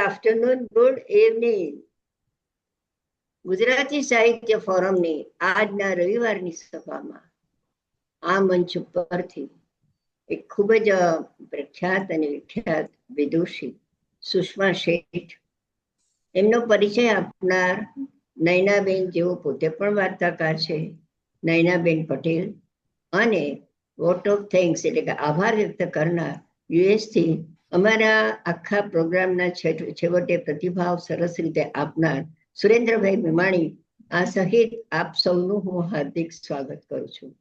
Afternoon, good evening. Gujarati સાહિત્ય ફોરમની આજના રવિવારની સભામાં આ મંચ ઉપરથી એક ખૂબ જ પ્રખ્યાત અને વિખ્યાત વિદુષી સુષ્મા શેઠ, એમનો પરિચય આપનાર નયનાબેન, જેઓ પોતે પણ વાર્તાકાર છે, નયનાબેન પટેલ, અને વોટ ઓફ થેન્ક્સ એટલે કે આભાર વ્યક્ત કરનાર યુએસથી અમારા આખા પ્રોગ્રામના છેવટે પ્રતિભાવ સરસ રીતે આપનાર સુરેન્દ્રભાઈ મેમાણી, આ સહિત આપ સૌનું હું હાર્દિક સ્વાગત કરું છું.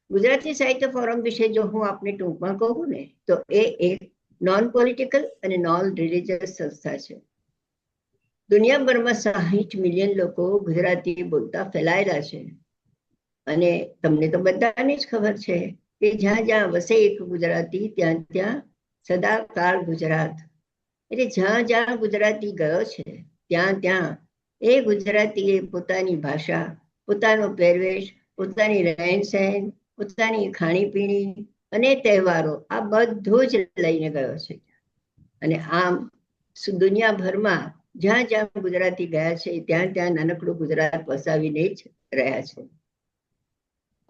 ગુજરાતી સાહિત્ય ફોરમ વિશે જો હું આપને ટૂંકમાં કહું ને, તો એ એક નોન પોલિટિકલ અને નોન રિલિજિયસ સંસ્થા છે. દુનિયાભરમાં 60 મિલિયન લોકો ગુજરાતી બોલતા ફેલાયેલા છે, અને તમને તો બધાને જ ખબર છે કે જ્યાં જ્યાં વસે એક ગુજરાતી ત્યાં ત્યાં સદાકાળ ગુજરાત. એટલે જ્યાં જ્યાં ગુજરાતી ગયો છે ત્યાં ત્યાં એ ગુજરાતીએ પોતાની ભાષા, પોતાનો પહેરવેશ, પોતાની રહેણ સહેન, પોતાની ખાણીપીણી અને તહેવારો, આ બધું જ લઈને ગયો છે. અને આમ દુનિયાભરમાં જ્યાં જ્યાં ગુજરાતી ગયા છે ત્યાં ત્યાં નાનકડું ગુજરાત વસાવીને જ રહ્યા છે.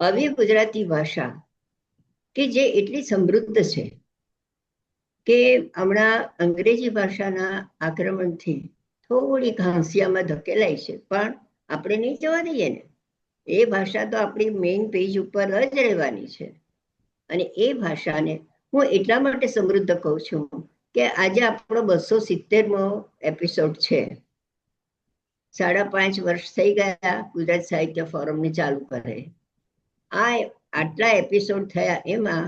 આવી ગુજરાતી ભાષા કે જે એટલી સમૃદ્ધ છે કે હમણાં અંગ્રેજી ભાષાના આક્રમણથી થોડી ઘાંસિયામાં ધકેલાય છે, પણ આપણે નહીં જવા દઈએ ને. એ ભાષા તો આપણી મેઇન પેજ ઉપર જ રહેવાની છે. અને એ ભાષાને હું એટલા માટે સમૃદ્ધ કહું છું કે આજે આપણો 270મો એપિસોડ છે. 5.5 વર્ષ થઈ ગયા ગુજરાત સાહિત્ય ફોરમને ચાલુ કરે. આટલા એપિસોડ થયા, એમાં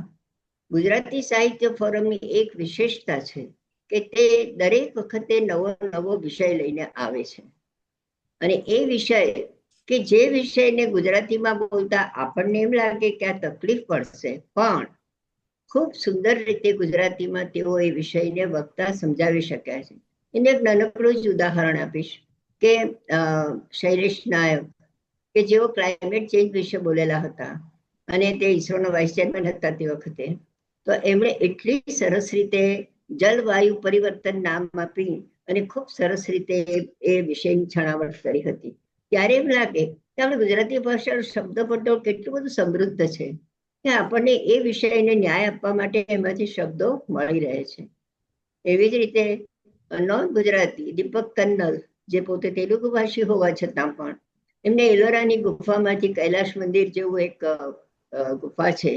ગુજરાતી સાહિત્ય ફોરમની એક વિશેષતા છે કે તે દરેક વખતે નવો નવો વિષય લઈને આવે છે. અને એ વિષય કે જે વિષયને ગુજરાતીમાં બોલતા આપણને એમ લાગે કે આ તકલીફ પડશે, પણ ખૂબ સુંદર રીતે ગુજરાતીમાં તેઓ એ વિષયને વક્તા સમજાવી શક્યા છે. એને એક નાનકડું જ ઉદાહરણ આપીશ કે શૈલેષ નાયક, કે જેઓ ક્લાઇમેટ ચેન્જ વિશે બોલેલા હતા અને તે ઈસરોના વાઇસ ચેરમેન હતા તે વખતે, તો એમણે એટલી સરસ રીતે જલવાયુ પરિવર્તન નામ આપી અને ખૂબ સરસ રીતે એ વિષયની છણાવટ કરી હતી. ત્યારે એમ લાગે કે આપણે ગુજરાતી ભાષાનું શબ્દભંડોળ કેટલું બધું સમૃદ્ધ છે કે આપણને એ વિષયને ન્યાય આપવા માટે એમાંથી શબ્દો મળી રહે છે. એવી જ રીતે નોન ગુજરાતી દીપક કન્નલ, જે પોતે તેલુગુ ભાષી હોવા છતાં પણ એમને એલોરાની ગુફામાંથી કૈલાશ મંદિર જેવું એક ગુફા છે,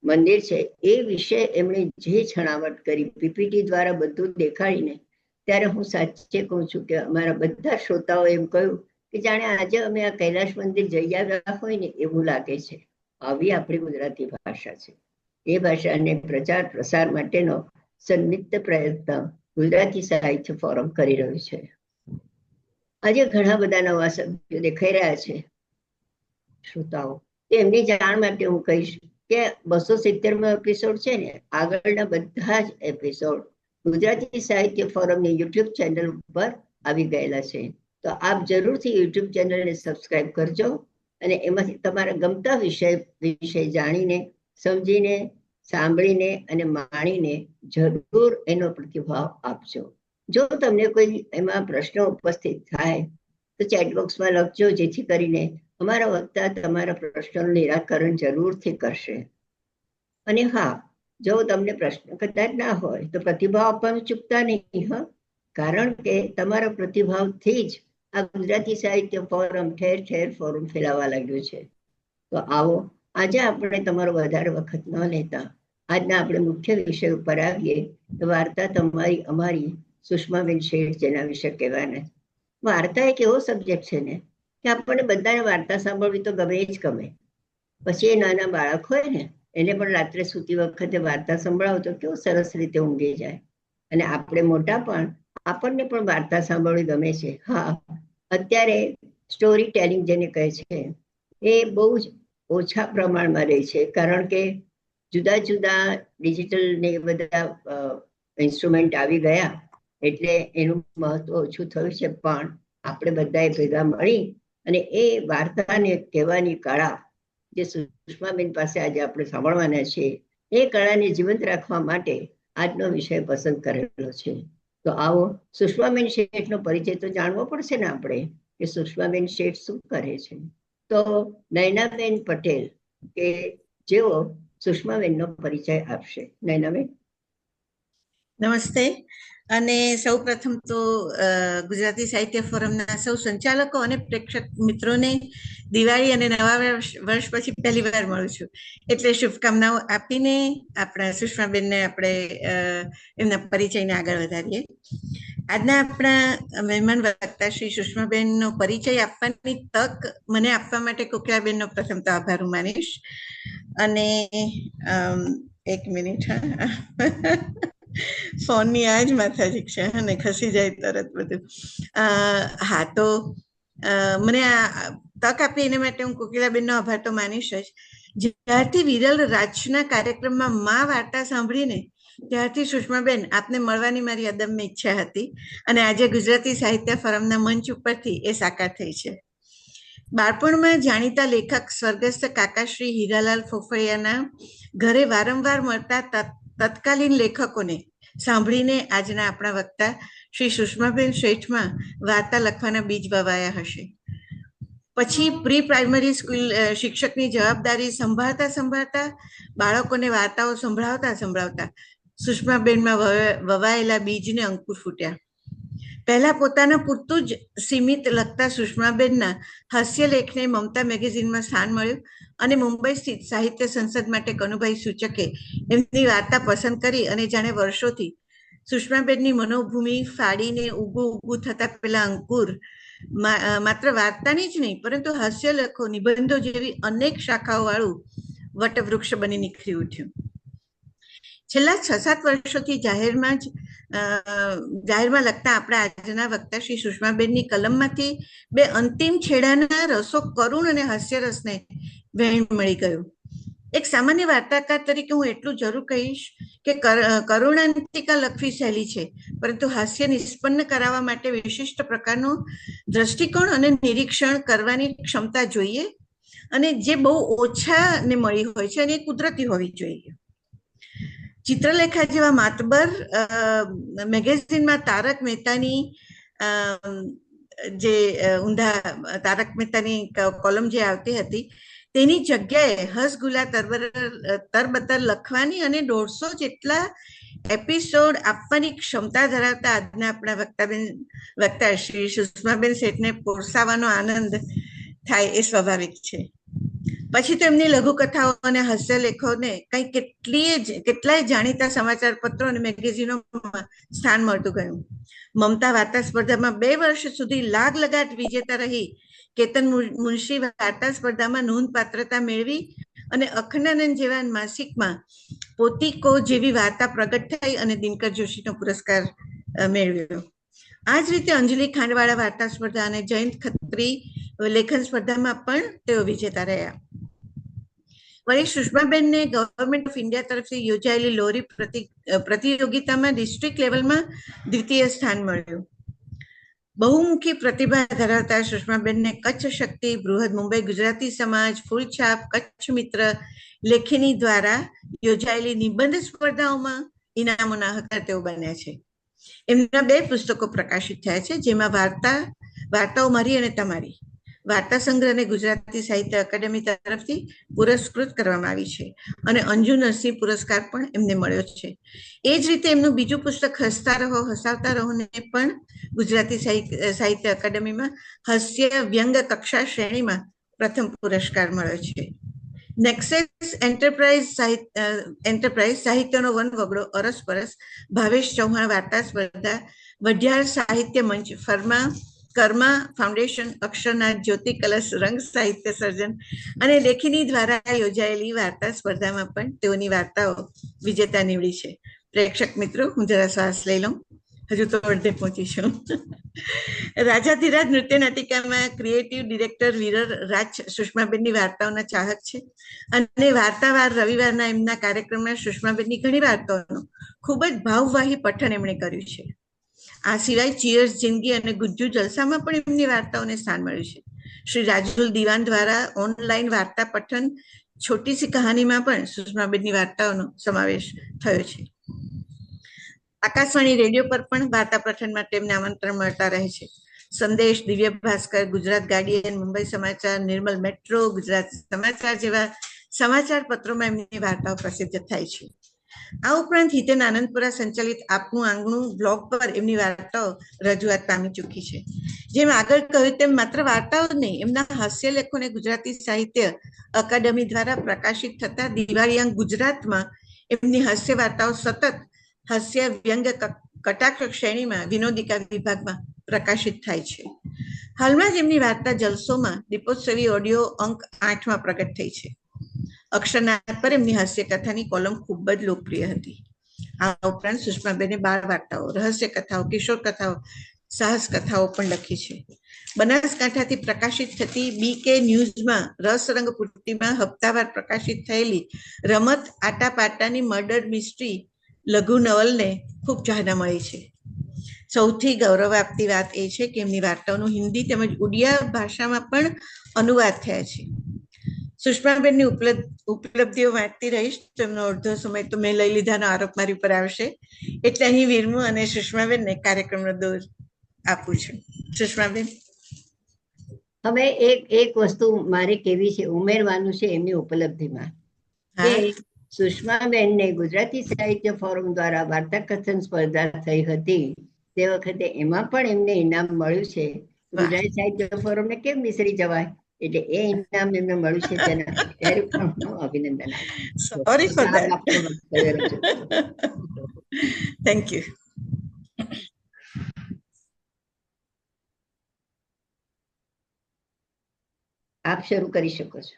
મંદિર છે, એ વિશે એમણે જે છણાવટ કરી પીપીટી દ્વારા બધું દેખાડીને, ત્યારે હું સાચે કહું છું કે અમારા બધા શ્રોતાઓ એમ કહ્યું કે જાણે આજે અમે આ કૈલાશ મંદિર જઈ આવ્યા હોય ને એવું લાગે છે. આવી આપણી ગુજરાતી ભાષા છે. એ ભાષાને પ્રચાર પ્રસાર માટેનો સન્નિગ્ધ પ્રયત્ન ગુજરાતી સાહિત્ય ફોરમ કરી રહ્યું છે. આજે ઘણા બધા નવા સભ્યો દેખાઈ રહ્યા છે શ્રોતાઓ. એમની જાણ માટે હું કહીશ કે 270મો એપિસોડ છે ને, આગળના બધા જ એપિસોડ ગુજરાતી સાહિત્ય ફોરમની યુટ્યુબ ચેનલ ઉપર આવી ગયેલા છે. તો આપ જરૂરથી યુટ્યુબ ચેનલને સબસ્ક્રાઇબ કરજો અને એમાંથી તમારા ગમતા વિષય જાણીને, સમજીને, સાંભળીને અને માણીને જરૂર એનો પ્રતિભાવ આપજો. જો તમને કોઈ એમાં પ્રશ્નો ઉપસ્થિત થાય તો ચેટ બોક્સમાં લખજો, જેથી કરીને અમારા વક્તા તમારા પ્રશ્નોનું નિરાકરણ જરૂરથી કરશે. અને હા, જો તમને પ્રશ્ન કદાચ ના હોય તો પ્રતિભાવ આપવાનું ચૂકતા નહીં, કારણ કે તમારા પ્રતિભાવથી જ આ ગુજરાતી સાહિત્ય ફોરમ ઠેર ઠેર ફોરમ ફેલાવા લાગ્યું છે. તો આવો, આજે આપણે તમારો વધારે વખત ન લેતા આજના આપણે મુખ્ય વિષય ઉપર આવીએ. તો વાર્તા તમારી અમારી સુષ્માબેન શેઠ જેના વિશે કહેવાના. વાર્તા એક એવો સબ્જેક્ટ છે ને કે આપણને બધાને વાર્તા સાંભળવી તો ગમે જ ગમે. પછી એ નાના બાળક હોય ને, એને પણ રાત્રે સૂતી વખતે વાર્તા સંભળાવો તો કેવું સરસ રીતે ઊંઘી જાય. અને આપણે મોટા પણ, આપણને પણ વાર્તા સાંભળવી ગમે છે. હા, અત્યારે સ્ટોરી ટેલિંગ જેને કહે છે એ બહુ જ ઓછા પ્રમાણમાં રહે છે, કારણ કે જુદા જુદા ડિજિટલ ને બધા ઇન્સ્ટ્રુમેન્ટ આવી ગયા એટલે એનું મહત્વ ઓછું થયું છે. પણ આપણે બધાએ ભેગા મળી અને એ વાર્તાને કહેવાની કળા જે સુષ્માબેન પાસે આજે આપણે સાંભળવાના છીએ, એ કળાને જીવંત રાખવા માટે આજનો વિષય પસંદ કરેલો છે. તો આવો સુષ્માબેન શેઠનો પરિચય તો જાણવો પડશે ને આપણે, કે સુષ્માબેન શેઠ શું કરે છે. તો નયનાબેન પટેલ કે જેઓ સુષ્માબેનનો પરિચય આપશે. નયનાબેન. નમસ્તે. અને સૌ પ્રથમ તો ગુજરાતી સાહિત્ય ફોરમના સૌ સંચાલકો અને પ્રેક્ષક મિત્રોને દિવાળી અને નવા વર્ષ પછી પહેલી વાર મળું છું, એટલે શુભકામનાઓ આપીને આપણા સુષ્માબેનને આપણે એમના પરિચયને આગળ વધારીએ. આજના આપણા મહેમાન વક્તા શ્રી સુષ્માબેનનો પરિચય આપવાની તક મને આપવા માટે કોકિલાબેનનો પ્રથમ તો આભાર હું માનીશ. અને એક મિનિટ, ફોનની આ જ માથાજી છે અને ખસી જાય તરત બધું. હા, તો મને આ તક આપી એના માટે હું કોકિલાબેનનો આભાર તો માનીશ જ. જ્યારથી વિરલ રાજના કાર્યક્રમમાં મા વાર્તા સાંભળીને ત્યારથી સુષ્માબેન આપને મળવાની મારી અદમ્ય ઈચ્છા હતી, અને આજે ગુજરાતી સાહિત્ય ફોરમના મંચ ઉપરથી એ સાકાર થઈ છે. બાળપણમાં જાણીતા લેખક સ્વર્ગસ્થ કાકાશ્રી હીરાલાલ ફોફળિયાના ઘરે વારંવાર મળતા તત્કાલીન લેખકોને સાંભળીને આજના આપણા વક્તા શ્રી સુષ્માબેન શેઠમાં વાર્તા લખવાના બીજ વવાયા હશે. પછી પ્રી પ્રાઇમરી સ્કૂલ શિક્ષકની જવાબદારી સંભાળતા બાળકોને વાર્તાઓ સંભળાવતા સુષ્માબેનમાં વવાયેલા બીજને અંકુર ફૂટ્યા. પહેલા પોતાના પૂરતું જ સીમિત લખતા સુષ્માબેનના હાસ્યલેખને મમતા મેગેઝિનમાં સ્થાન મળ્યું, અને મુંબઈ સ્થિત સાહિત્ય સંસદ માટે કનુભાઈ સૂચકે એમની વાર્તા પસંદ કરી, અને જાણે વર્ષોથી સુષ્માબેનની મનોભૂમિ ફાડીને ઊગું થતા પેલા અંકુર માત્ર વાર્તાની જ નહીં પરંતુ હાસ્યલેખો, નિબંધો જેવી અનેક શાખાઓ વાળું વટવૃક્ષ બની નીકળી ઉઠ્યું. છેલ્લા 6-7 વર્ષોથી જાહેરમાં લખતા આપણા આજના વક્તા શ્રી સુષ્માબેનની કલમમાંથી બે અંતિમ છેડાના રસો કરુણ અને હાસ્યરસને વહેણ મળી ગયું. એક સામાન્ય વાર્તાકાર તરીકે હું એટલું જરૂર કહીશ કે કરુણાંતિકા લખવી સહેલી છે, પરંતુ હાસ્ય નિષ્પન્ન કરાવવા માટે વિશિષ્ટ પ્રકારનું દ્રષ્ટિકોણ અને નિરીક્ષણ કરવાની ક્ષમતા જોઈએ, અને જે બહુ ઓછાને મળી હોય છે, અને એ કુદરતી હોવી જોઈએ. ચિત્રલેખા જેવા માતબર મેગેઝિનમાં તારક મહેતાની જે તારક મહેતાની કોલમ જે આવતી હતી તેની જગ્યાએ હસગુલા તરબતર લખવાની અને 150 જેટલા એપિસોડ આપવાની ક્ષમતા ધરાવતા આજના આપણા વક્તા શ્રી સુષ્માબેન શેઠને પોષાવાનો આનંદ થાય એ સ્વાભાવિક છે. પછી તો એમની લઘુકથાઓ અને હાસ્યલેખોને કેટલાય જાણીતા સમાચાર પત્રો અને મેગેઝિનોમાં સ્થાન મળતું ગયું. મમતા વાર્તા સ્પર્ધામાં 2 વર્ષ સુધી લાગ લગાટ વિજેતા રહી કેતન મુનશી વાર્તા સ્પર્ધામાં નોંધપાત્રતા મેળવી, અને અખંડાનંદ જેવા માસિકમાં પોતીકો જેવી વાર્તા પ્રગટ થઈ અને દિનકર જોશીનો પુરસ્કાર મેળવ્યો. આ જ રીતે અંજલિ ખાંડવાળા વાર્તા સ્પર્ધા અને જયંત ખત્રી લેખન સ્પર્ધામાં પણ તેઓ વિજેતા રહ્યા. વળી સુષ્માબેનને ગવર્મેન્ટ ઓફ ઇન્ડિયા તરફથી યોજાયેલી લોરી પ્રતિયોગિતામાં ડિસ્ટ્રિક્ટ લેવલમાં દ્વિતીય સ્થાન મળ્યું. બહુમુખી પ્રતિભા ધરાવતા સુષ્માબેનને કચ્છ શક્તિ, બૃહદ મુંબઈ ગુજરાતી સમાજ, ફૂલછાપ, કચ્છ મિત્ર, લેખિની દ્વારા યોજાયેલી નિબંધ સ્પર્ધાઓમાં ઇનામોના હકદાર તેઓ બન્યા છે. એમના 2 પુસ્તકો પ્રકાશિત થયા છે, જેમાં વાર્તાઓ મારી અને તમારી વાર્તા સંગ્રહને ગુજરાતી સાહિત્ય અકાદમી તરફથી પુરસ્કૃત કરવામાં આવી છે, અને અંજુ નરસિંહ પુરસ્કાર પણ એમને મળ્યો છે. એ જ રીતે એમનું બીજું પુસ્તક હસતા રહો હસાવતા રહો ને પણ ગુજરાતી સાહિત્ય અકાદમીમાં હાસ્ય વ્યંગ કક્ષા શ્રેણીમાં પ્રથમ પુરસ્કાર મળ્યો છે. નેક્સેસ એન્ટરપ્રાઇઝ સાહિત્યનો વનવગડો અરસપરસ, ભાવેશ ચૌહાણ વાર્તા સ્પર્ધા, વઢિયાર સાહિત્ય મંચ, કર્મા ફાઉન્ડેશન, અક્ષરનાથ જ્યોતિ કલશ રંગ સાહિત્ય સર્જન અને લેખિની દ્વારા યોજાયેલી વાર્તા સ્પર્ધામાં પણ તેઓની વાર્તાઓ વિજેતા નીવડી છે. પ્રેક્ષક મિત્રો, હું જરા શ્વાસ લઈ લઉં, હજુ તો અડધે પહોંચી છું. રાજાધિરાજ નૃત્ય નાટિકામાં ક્રિએટિવ ડિરેક્ટર વિરલ રાજ સુષ્માબેનની વાર્તાઓના ચાહક છે, અને વાર્તાવાર રવિવારના એમના કાર્યક્રમમાં સુષ્માબેનની ઘણી વાર્તાઓનું ખૂબ જ ભાવવાહી પઠન એમણે કર્યું છે. આ સિવાય ચીયર્સ જિંદગી અને ગુજ્જુ જલસામાં પણ એમની વાર્તાઓને સ્થાન મળ્યું છે. શ્રી રાજુલ દિવાન દ્વારા ઓનલાઈન વાર્તા પઠન છોટી સી કહાનીમાં પણ સુષ્માબેનની વાર્તાઓનો સમાવેશ થયો છે. આકાશવાણી રેડિયો પર પણ વાર્તા પઠન માટે એમને આમંત્રણ મળતા રહે છે. સંદેશ, દિવ્ય ભાસ્કર, ગુજરાત ગાર્ડિયન, મુંબઈ સમાચાર, નિર્મલ મેટ્રો, ગુજરાત સમાચાર જેવા સમાચાર પત્રોમાં એમની વાર્તાઓ પ્રસિદ્ધ થાય છે. આ ઉપરાંત હિતેન આનંદપુરા સંચાલિત આપનું આંગણું બ્લોગ પર એમની વાર્તાઓ રજૂઆત પામી ચૂકી છે. જેમ આગળ કહ્યું તેમ માત્ર વાર્તાઓ જ નહીં, એમના હાસ્ય લેખોને ગુજરાતી સાહિત્ય અકાદમી દ્વારા પ્રકાશિત થતા દિવાળીયાંગ ગુજરાતમાં એમની હાસ્ય વાર્તાઓ સતત હાસ્ય વ્યંગ કટાક્ષ શ્રેણીમાં વિનોદિકા વિભાગમાં પ્રકાશિત થાય છે. હાલમાં જ એમની વાર્તા જલસોમાં દીપોત્સવી ઓડિયો અંક 8માં પ્રગટ થઈ છે. અક્ષરનાથ પર એમની હાસ્ય કથાની કોલમ ખૂબ જ લોકપ્રિય હતી. આ ઉપરાંત સુષ્માબેને બાળ વાર્તાઓ, રહસ્ય કથાઓ, કિશોર કથાઓ, સાહસ કથાઓ પણ લખી છે. બનાસકાંઠાથી પ્રકાશિત થતી BK ન્યૂઝમાં રસરંગ પૂર્તિમાં હપ્તાવાર પ્રકાશિત થયેલી રમત આટાપાટાની મર્ડર મિસ્ટ્રી લઘુ નવલને ખૂબ ચાહના મળી છે. સૌથી ગૌરવ આપતી વાત એ છે કે એમની વાર્તાઓનું હિન્દી તેમજ ઉડિયા ભાષામાં પણ અનુવાદ થયા છે. સુષ્માબેનની ઉપલબ્ધિઓ વાંચતી રહીશ તો એમનો અડધો સમય તો મેં લઈ લીધાનો આરોપ મારી ઉપર આવશે, એટલે અહીં વીરમુ અને સુષ્માબેનને કાર્યક્રમનો દોર આપું છું. સુષ્માબેન. હવે એક વસ્તુ મારે કેવી છે, ઉમેરવાનું છે એમની ઉપલબ્ધિમાં કે સુષ્માબેનને ગુજરાતી સાહિત્ય ફોરમ દ્વારા વાર્તા કથન સ્પર્ધા થઈ હતી. તે વખતે એમાં પણ એમને ઇનામ મળ્યું છે. ગુજરાતી સાહિત્ય ફોરમને કેમ વિસરી જવાય, એટલે એ ઇનામ એમને મળ્યું છે. તેના ત્યારે પણ હું અભિનંદન આપું. Thank you. આપ શરૂ કરી શકો છો.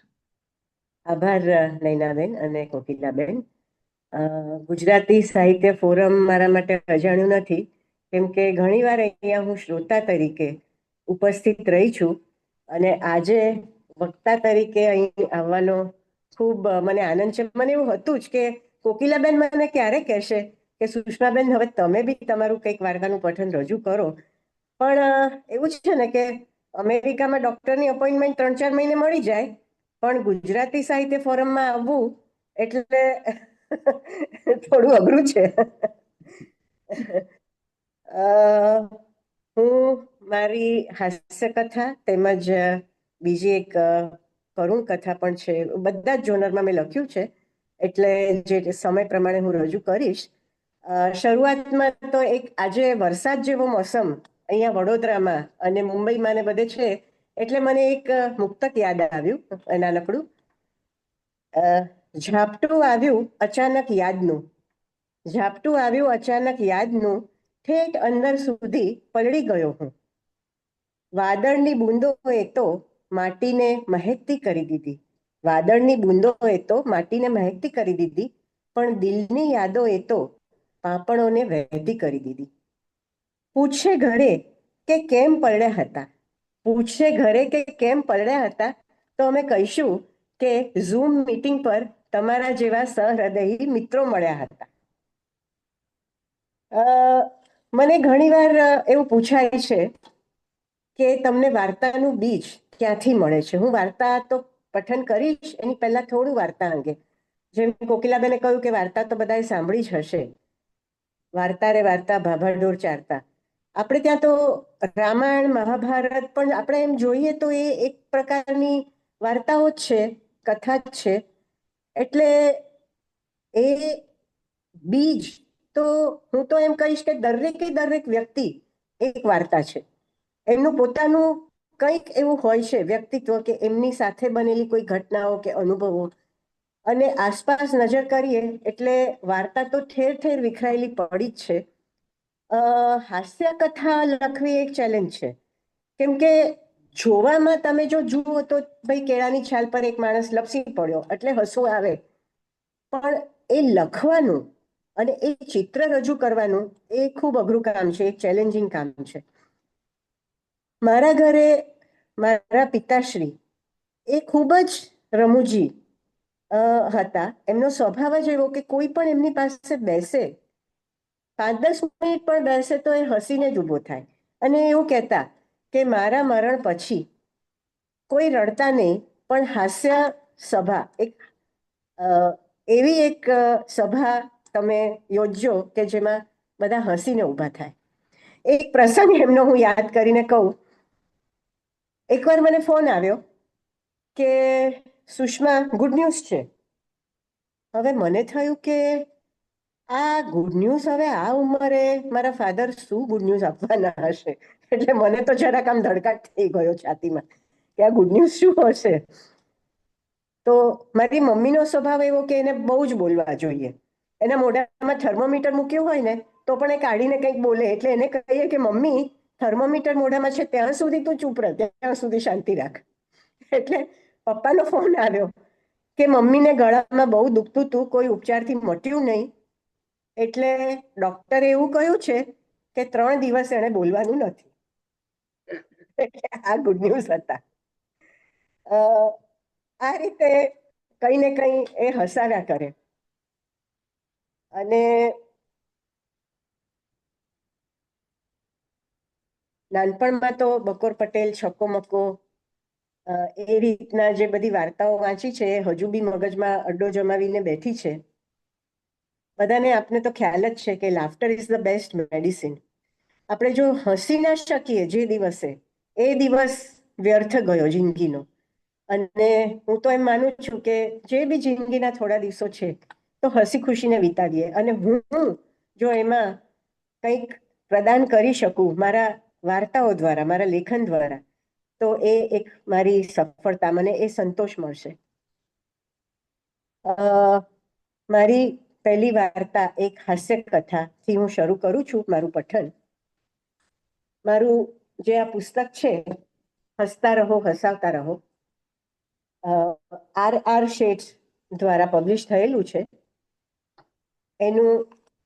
આભાર નૈનાબેન અને કોકિલાબેન. ગુજરાતી સાહિત્ય ફોરમ મારા માટે અજાણ્યું નથી, કેમ કે ઘણીવાર અહીંયા હું શ્રોતા તરીકે ઉપસ્થિત રહી છું અને આજે વક્તા તરીકે અહીં આવવાનો ખૂબ મને આનંદ છે. મને એવું હતું જ કે કોકિલાબેન મને ક્યારે કહેશે કે સુષ્માબેન હવે તમે બી તમારું કંઈક વાર્તાનું પઠન રજૂ કરો, પણ એવું છે ને કે અમેરિકામાં ડૉક્ટરની અપોઇન્ટમેન્ટ 3-4 મહિને મળી જાય, પણ ગુજરાતી સાહિત્ય ફોરમમાં આવવું એટલે થોડું અઘરું છે. હું મારી હાસ્ય કથા તેમજ બીજી એક કરુણ કથા પણ છે, બધા જ જોનરમાં મેં લખ્યું છે, એટલે જે સમય પ્રમાણે હું રજૂ કરીશ. શરૂઆતમાં તો એક આજે વરસાદ જેવો મોસમ અહીંયા વડોદરામાં અને મુંબઈમાં ને બધે છે, એટલે મને એક મુક્તક યાદ આવ્યું નાનકડું. ઝાપટું આવ્યું અચાનક યાદનું, ઝાપટું આવ્યું અચાનક યાદનું, ઠેઠ અંદર સુધી પલળી ગયો હું. વાદળની બૂંદોએ તો માટીને મહેકતી કરી દીધી, વાદળની બૂંદોએ તો માટીને મહેકતી કરી દીધી, પણ દિલની યાદોએ તો પાપણોને વહેતી કરી દીધી. પૂછે ઘરે કે કેમ પલળ્યા હતા, પૂછે ઘરે કે કેમ પલળ્યા હતા, તો અમે કહીશું કે ઝૂમ મીટિંગ પર તમારા જેવા સહૃદયી મિત્રો મળ્યા હતા. મને ઘણીવાર એવું પૂછાય છે કે તમને વાર્તાનું બીજ ક્યાંથી મળે છે. હું વાર્તા તો પઠન કરીશ, એની પહેલા થોડું વાર્તા અંગે. જેમ કોકિલાબેને કહ્યું કે વાર્તા તો બધાએ સાંભળી જ હશે. વાર્તા રે વાર્તા ભાભાઢોર ચારતા. આપણે ત્યાં તો રામાયણ મહાભારત પણ આપણે એમ જોઈએ તો એ એક પ્રકારની વાર્તાઓ જ છે, કથા જ છે. એટલે એ બીજ તો હું તો એમ કહીશ કે દરેક વ્યક્તિ એક વાર્તા છે. એમનું પોતાનું કંઈક એવું હોય છે વ્યક્તિત્વ કે એમની સાથે બનેલી કોઈ ઘટનાઓ કે અનુભવો, અને આસપાસ નજર કરીએ એટલે વાર્તા તો ઠેર ઠેર વિખરાયેલી પડી જ છે. હાસ્ય કથા લખવી એક ચેલેન્જ છે, કેમ કે જોવામાં તમે જો જુઓ તો ભાઈ કેળાની છાલ પર એક માણસ લપસી પડ્યો એટલે હસવું આવે, પણ એ લખવાનું અને એ ચિત્ર રજૂ કરવાનું એ ખૂબ અઘરું કામ છે, એક ચેલેન્જિંગ કામ છે. મારા ઘરે મારા પિતાશ્રી એ ખૂબ જ રમૂજી હતા. એમનો સ્વભાવ જ એવો કે કોઈ પણ એમની પાસે બેસે 5-10 મિનિટ પણ બેસે તો એ હસીને જ ઊભો થાય, અને એવું કહેતા કે મારા મરણ પછી કોઈ રડતા નહીં, પણ હાસ્ય સભા એવી એક સભા તમે યોજજો કે જેમાં બધા હસીને ઊભા થાય. એક પ્રસંગ એમનો હું યાદ કરીને કહું. એકવાર મને ફોન આવ્યો કે સુષ્મા ગુડ ન્યૂઝ છે. હવે મને થયું કે આ ગુડ ન્યૂઝ, હવે આ ઉંમરે મારા ફાધર શું ગુડ ન્યૂઝ આપવાના હશે? એટલે મને તો જરાક આમ ધડકાટ થઈ ગયો છાતીમાં કે આ ગુડ ન્યૂઝ શું હશે. તો મારી મમ્મીનો સ્વભાવ એવો કે એને બહુ જ બોલવા જોઈએ. એના મોઢામાં થર્મોમીટર મૂક્યું હોય ને તો પણ એ કાઢીને કંઈક બોલે. એટલે એને કહીએ કે મમ્મી, થર્મોમીટર મોઢામાં છે ત્યાં સુધી તું ચૂપ રહે, ત્યાં સુધી શાંતિ રાખ. એટલે પપ્પાનો ફોન આવ્યો કે મમ્મીને ગળામાં બહુ દુખતું હતું, કોઈ ઉપચારથી મટ્યું નહીં, એટલે ડોક્ટરે એવું કહ્યું છે કે 3 દિવસ એને બોલવાનું નથી. એટલે આ ગુડ ન્યૂઝ હતા. આ રીતે કઈ ને કઈ એ હસાવ્યા કરે. અને નાનપણમાં તો બકોર પટેલ, છક્કો મક્કો, એ રીતના જે બધી વાર્તાઓ વાંચી છે એ હજુ બી મગજમાં અડ્ડો જમાવીને બેઠી છે. બધાને આપને તો ખ્યાલ જ છે કે laughter is the best medicine. આપણે જો હસી ના શકીએ જે દિવસે, એ દિવસ વ્યર્થ ગયો જિંદગીનો. અને હું તો એમ માનું છું કે જે બી જિંદગીના થોડા દિવસો છે તો હસી ખુશીને વિતાવીએ. અને હું જો એમાં કંઈક પ્રદાન કરી શકું મારા વાર્તાઓ દ્વારા, મારા લેખન દ્વારા, તો એ એક મારી સફળતા, મને એ સંતોષ મળશે. મારી પહેલી વાર્તા એક હાસ્ય કથાથી હું શરૂ કરું છું મારું પઠન. મારું જે આ પુસ્તક છે, હસતા રહો હસાવતા રહો, RR શેઠ દ્વારા પબ્લિશ થયેલું છે. એનું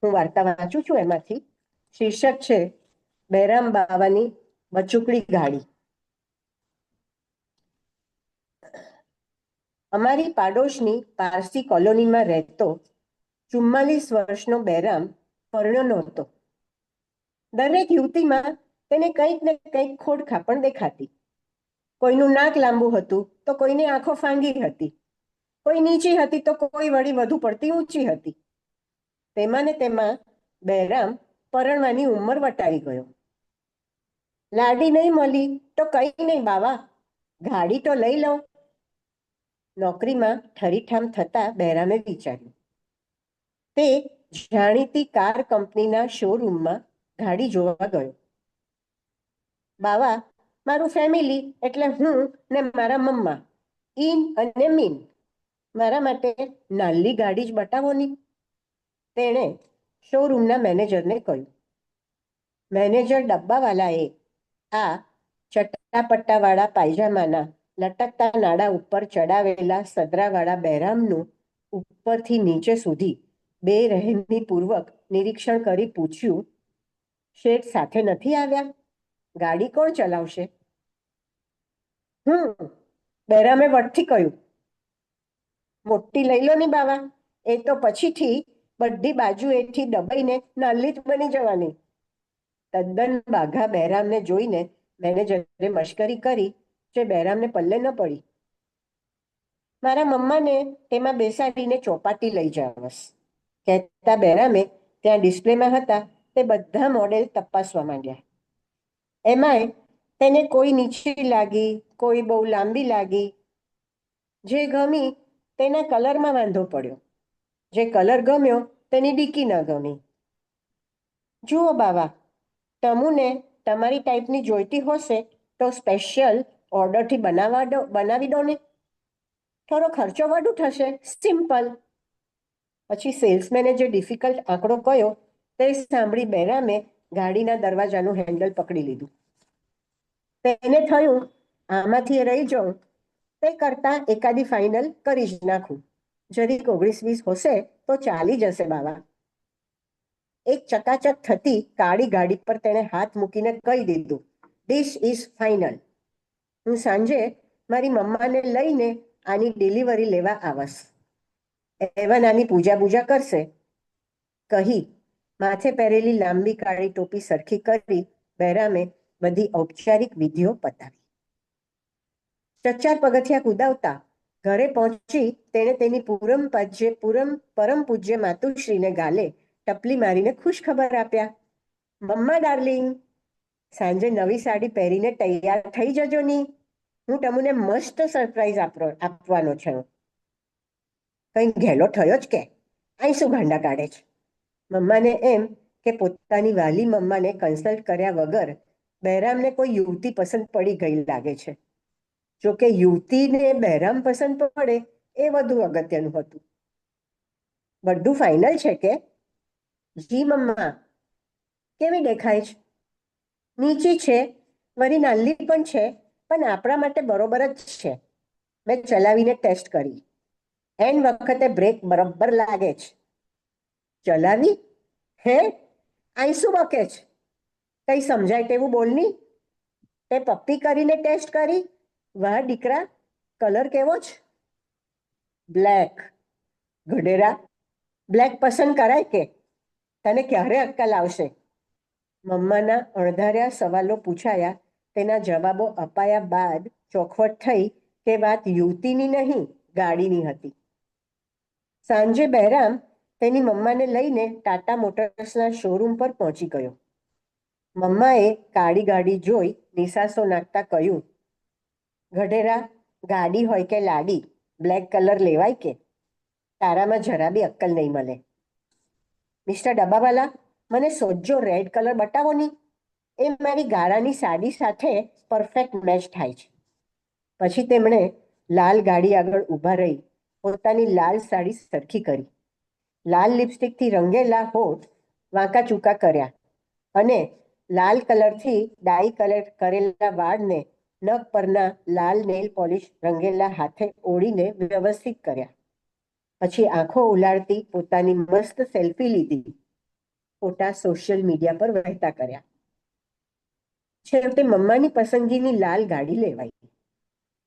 હું વાર્તા વાંચું છું. એમાંથી શીર્ષક છે બહેરામ બાવાની બચુકડી ગાડી. અમારી પાડોશની પારસી કોલોનીમાં રહેતો 44 વર્ષનો બહેરામ પરણ્યો નહોતો. દરેક યુવતીમાં તેને કંઈક ને કંઈક ખોડ ખાપણ દેખાતી. કોઈનું નાક લાંબુ હતું તો કોઈની આંખો ફાંગી હતી, કોઈ નીચી હતી તો કોઈ વળી વધુ પડતી ઊંચી હતી. તેમાં ને તેમાં બહેરામ પરણવાની ઉંમર વટાવી ગયો. લાડી નહીં મળી તો કઈ નહીં બાવા, ગાડી તો લઈ લો. નોકરીમાં ઠરીઠામ થતા બહેરામે વિચાર્યું. તે જાણીતી કાર કંપનીના શોરૂમમાં ગાડી જોવા ગયો. બાવા, મારું ફેમિલી એટલે હું ને મારા મમ્મા, ઈન અને મીન, મારા માટે નાલ્લી ગાડી જ બતાવો ની. તેણે શોરૂમના મેનેજરને કહ્યું. મેનેજર ડબ્બાવાલાએ આ ચટ્ટાપટ્ટાવાળા પાયજામાના લટકતા નાડા ઉપર ચડાવેલા સદરાવાળા બહેરામનું ઉપરથી નીચે સુધી બેરહેમીપૂર્વક નિરીક્ષણ કરી પૂછ્યું, શેઠ સાથે નથી આવ્યા? ગાડી કોણ ચલાવશે? બહેરામે વટથી કહ્યું. મોટી લઈ લો ની બાવા, એ તો પછીથી બધી બાજુએથી દબાઈને નાલ્લી જ બની જવાની. તદ્દન બાઘા બહેરામને જોઈને મેનેજરે મશ્કરી કરી જે બહેરામને પલ્લે ન પડી. મારા મમ્માને તેમાં બેસાડીને ચોપાટી લઈ જાવસ, કહેતા બહેરામે ત્યાં ડિસ્પ્લેમાં હતા તે બધા મોડેલ તપાસવા માંડ્યા. એમાંય તેને કોઈ નીચી લાગી, કોઈ બહુ લાંબી લાગી. જે ગમી તેના કલરમાં વાંધો પડ્યો, જે કલર ગમ્યો તેની ડીકી ન ગમી. જુઓ બાવા, તમુને તમારી ટાઈપની જોઈતી હશે તો સ્પેશિયલ ઓર્ડરથી બનાવી દો ને. થોડો ખર્ચો વધુ થશે, સિમ્પલ. પછી સેલ્સમેને જે ડિફિકલ્ટ આંકડો કયો તે સાંભળી બહેરામે ગાડીના દરવાજાનું હેન્ડલ પકડી લીધું. તેને થયું આમાંથી રહી જાઉં તે કરતા એકાદી ફાઇનલ કરી જ નાખું. જરીક 19-20 હશે તો ચાલી જશે બાવા. એક ચકાચક થતી કાળી ગાડી પર તેણે હાથ મૂકીને કહી દીધું, ધીસ ઇઝ ફાઇનલ. હું સાંજે મારી મમ્માને લઈને આની ડિલિવરી લેવા આવસ. એવા નાની પૂજા કરશે, કહી માથે પહેરેલી લાંબી કાળી ટોપી સરખી કરી બહેરામે બધી ઔપચારિક વિધિઓ પતાવી. 4 પગથિયા કુદાવતા ઘરે પહોંચી તેણે તેની પરમ પૂજ્ય માતુશ્રીને ગાલે ટપલી મારીને ખુશ ખબર આપ્યા, મમ્મા ડાર્લિંગ, સાંજે નવી સાડી પહેરીને તૈયાર થઈ જજો ની, હું તમને મસ્ત સરપ્રાઈઝ આપવાનો છું. કઈ ઘેલો થયો જ કે અહીં શું ગાંડા કાઢે છે? મમ્માને એમ કે પોતાની વાલી મમ્માને કન્સલ્ટ કર્યા વગર બહેરામને કોઈ યુવતી પસંદ પડી ગઈ લાગે છે. જોકે યુવતીને બહેરામ પસંદ પડે એ વધુ અગત્યનું હતું. બધું ફાઇનલ છે કે? જી મમ્મા. કેવી દેખાય છે? નીચી છે, વળી નાલ્લી પણ છે, પણ આપણા માટે બરોબર જ છે. મેં ચલાવીને ટેસ્ટ કરી, એન વખતે બ્રેક બરોબર લાગે છે. ચલાવી? હે? અહીં શું બકે છે? કઈ સમજાય તેવું બોલની. તે પપ્પી કરીને ટેસ્ટ કરી? વાહ દીકરા, કલર કેવો છે? બ્લેક. ગઢેરા, બ્લેક પસંદ કરાય કે? તને ક્યારે અક્કલ આવશે? મમ્માના અણધાર્યા સવાલો પૂછાયા, તેના જવાબો અપાયા બાદ ચોખવટ થઈ કે વાત યુવતીની નહીં, ગાડીની હતી. સાંજે બહેરામ તેની મમ્માને લઈને ટાટા મોટર્સના શોરૂમ પર પહોંચી ગયો. મમ્માએ કાળી ગાડી જોઈ નિસાસો નાખતા કહ્યું, ગઢેરા, ગાડી હોય કે લાડી, બ્લેક કલર લેવાય કે? તારામાં જરા બી અક્કલ નહીં મળે. મિસ્ટર ડબ્બાવાલા, મને સોજો રેડ કલર બતાવો ની. એ મારી ગાળાની સાડી સાથે પરફેક્ટ મેચ થાય છે. પછી તેમણે લાલ ગાડી આગળ ઊભા રહી પોતાની લાલ સાડી સરખી કરી, લાલ લિપસ્ટિકથી રંગેલા હોઠ વાંકા ચૂકા કર્યા અને લાલ કલરથી ડાઈ કલર કરેલા વાળને નખ પરના લાલ નેલ પોલિશ રંગેલા હાથે ઓળીને વ્યવસ્થિત કર્યા. પછી આંખો ઉલાળતી પોતાની મસ્ત સેલ્ફી લીધી, ફોટા સોશિયલ મીડિયા પર વહેતા કર્યા. છેવટે મમ્માની પસંદગીની લાલ ગાડી લેવાઈ.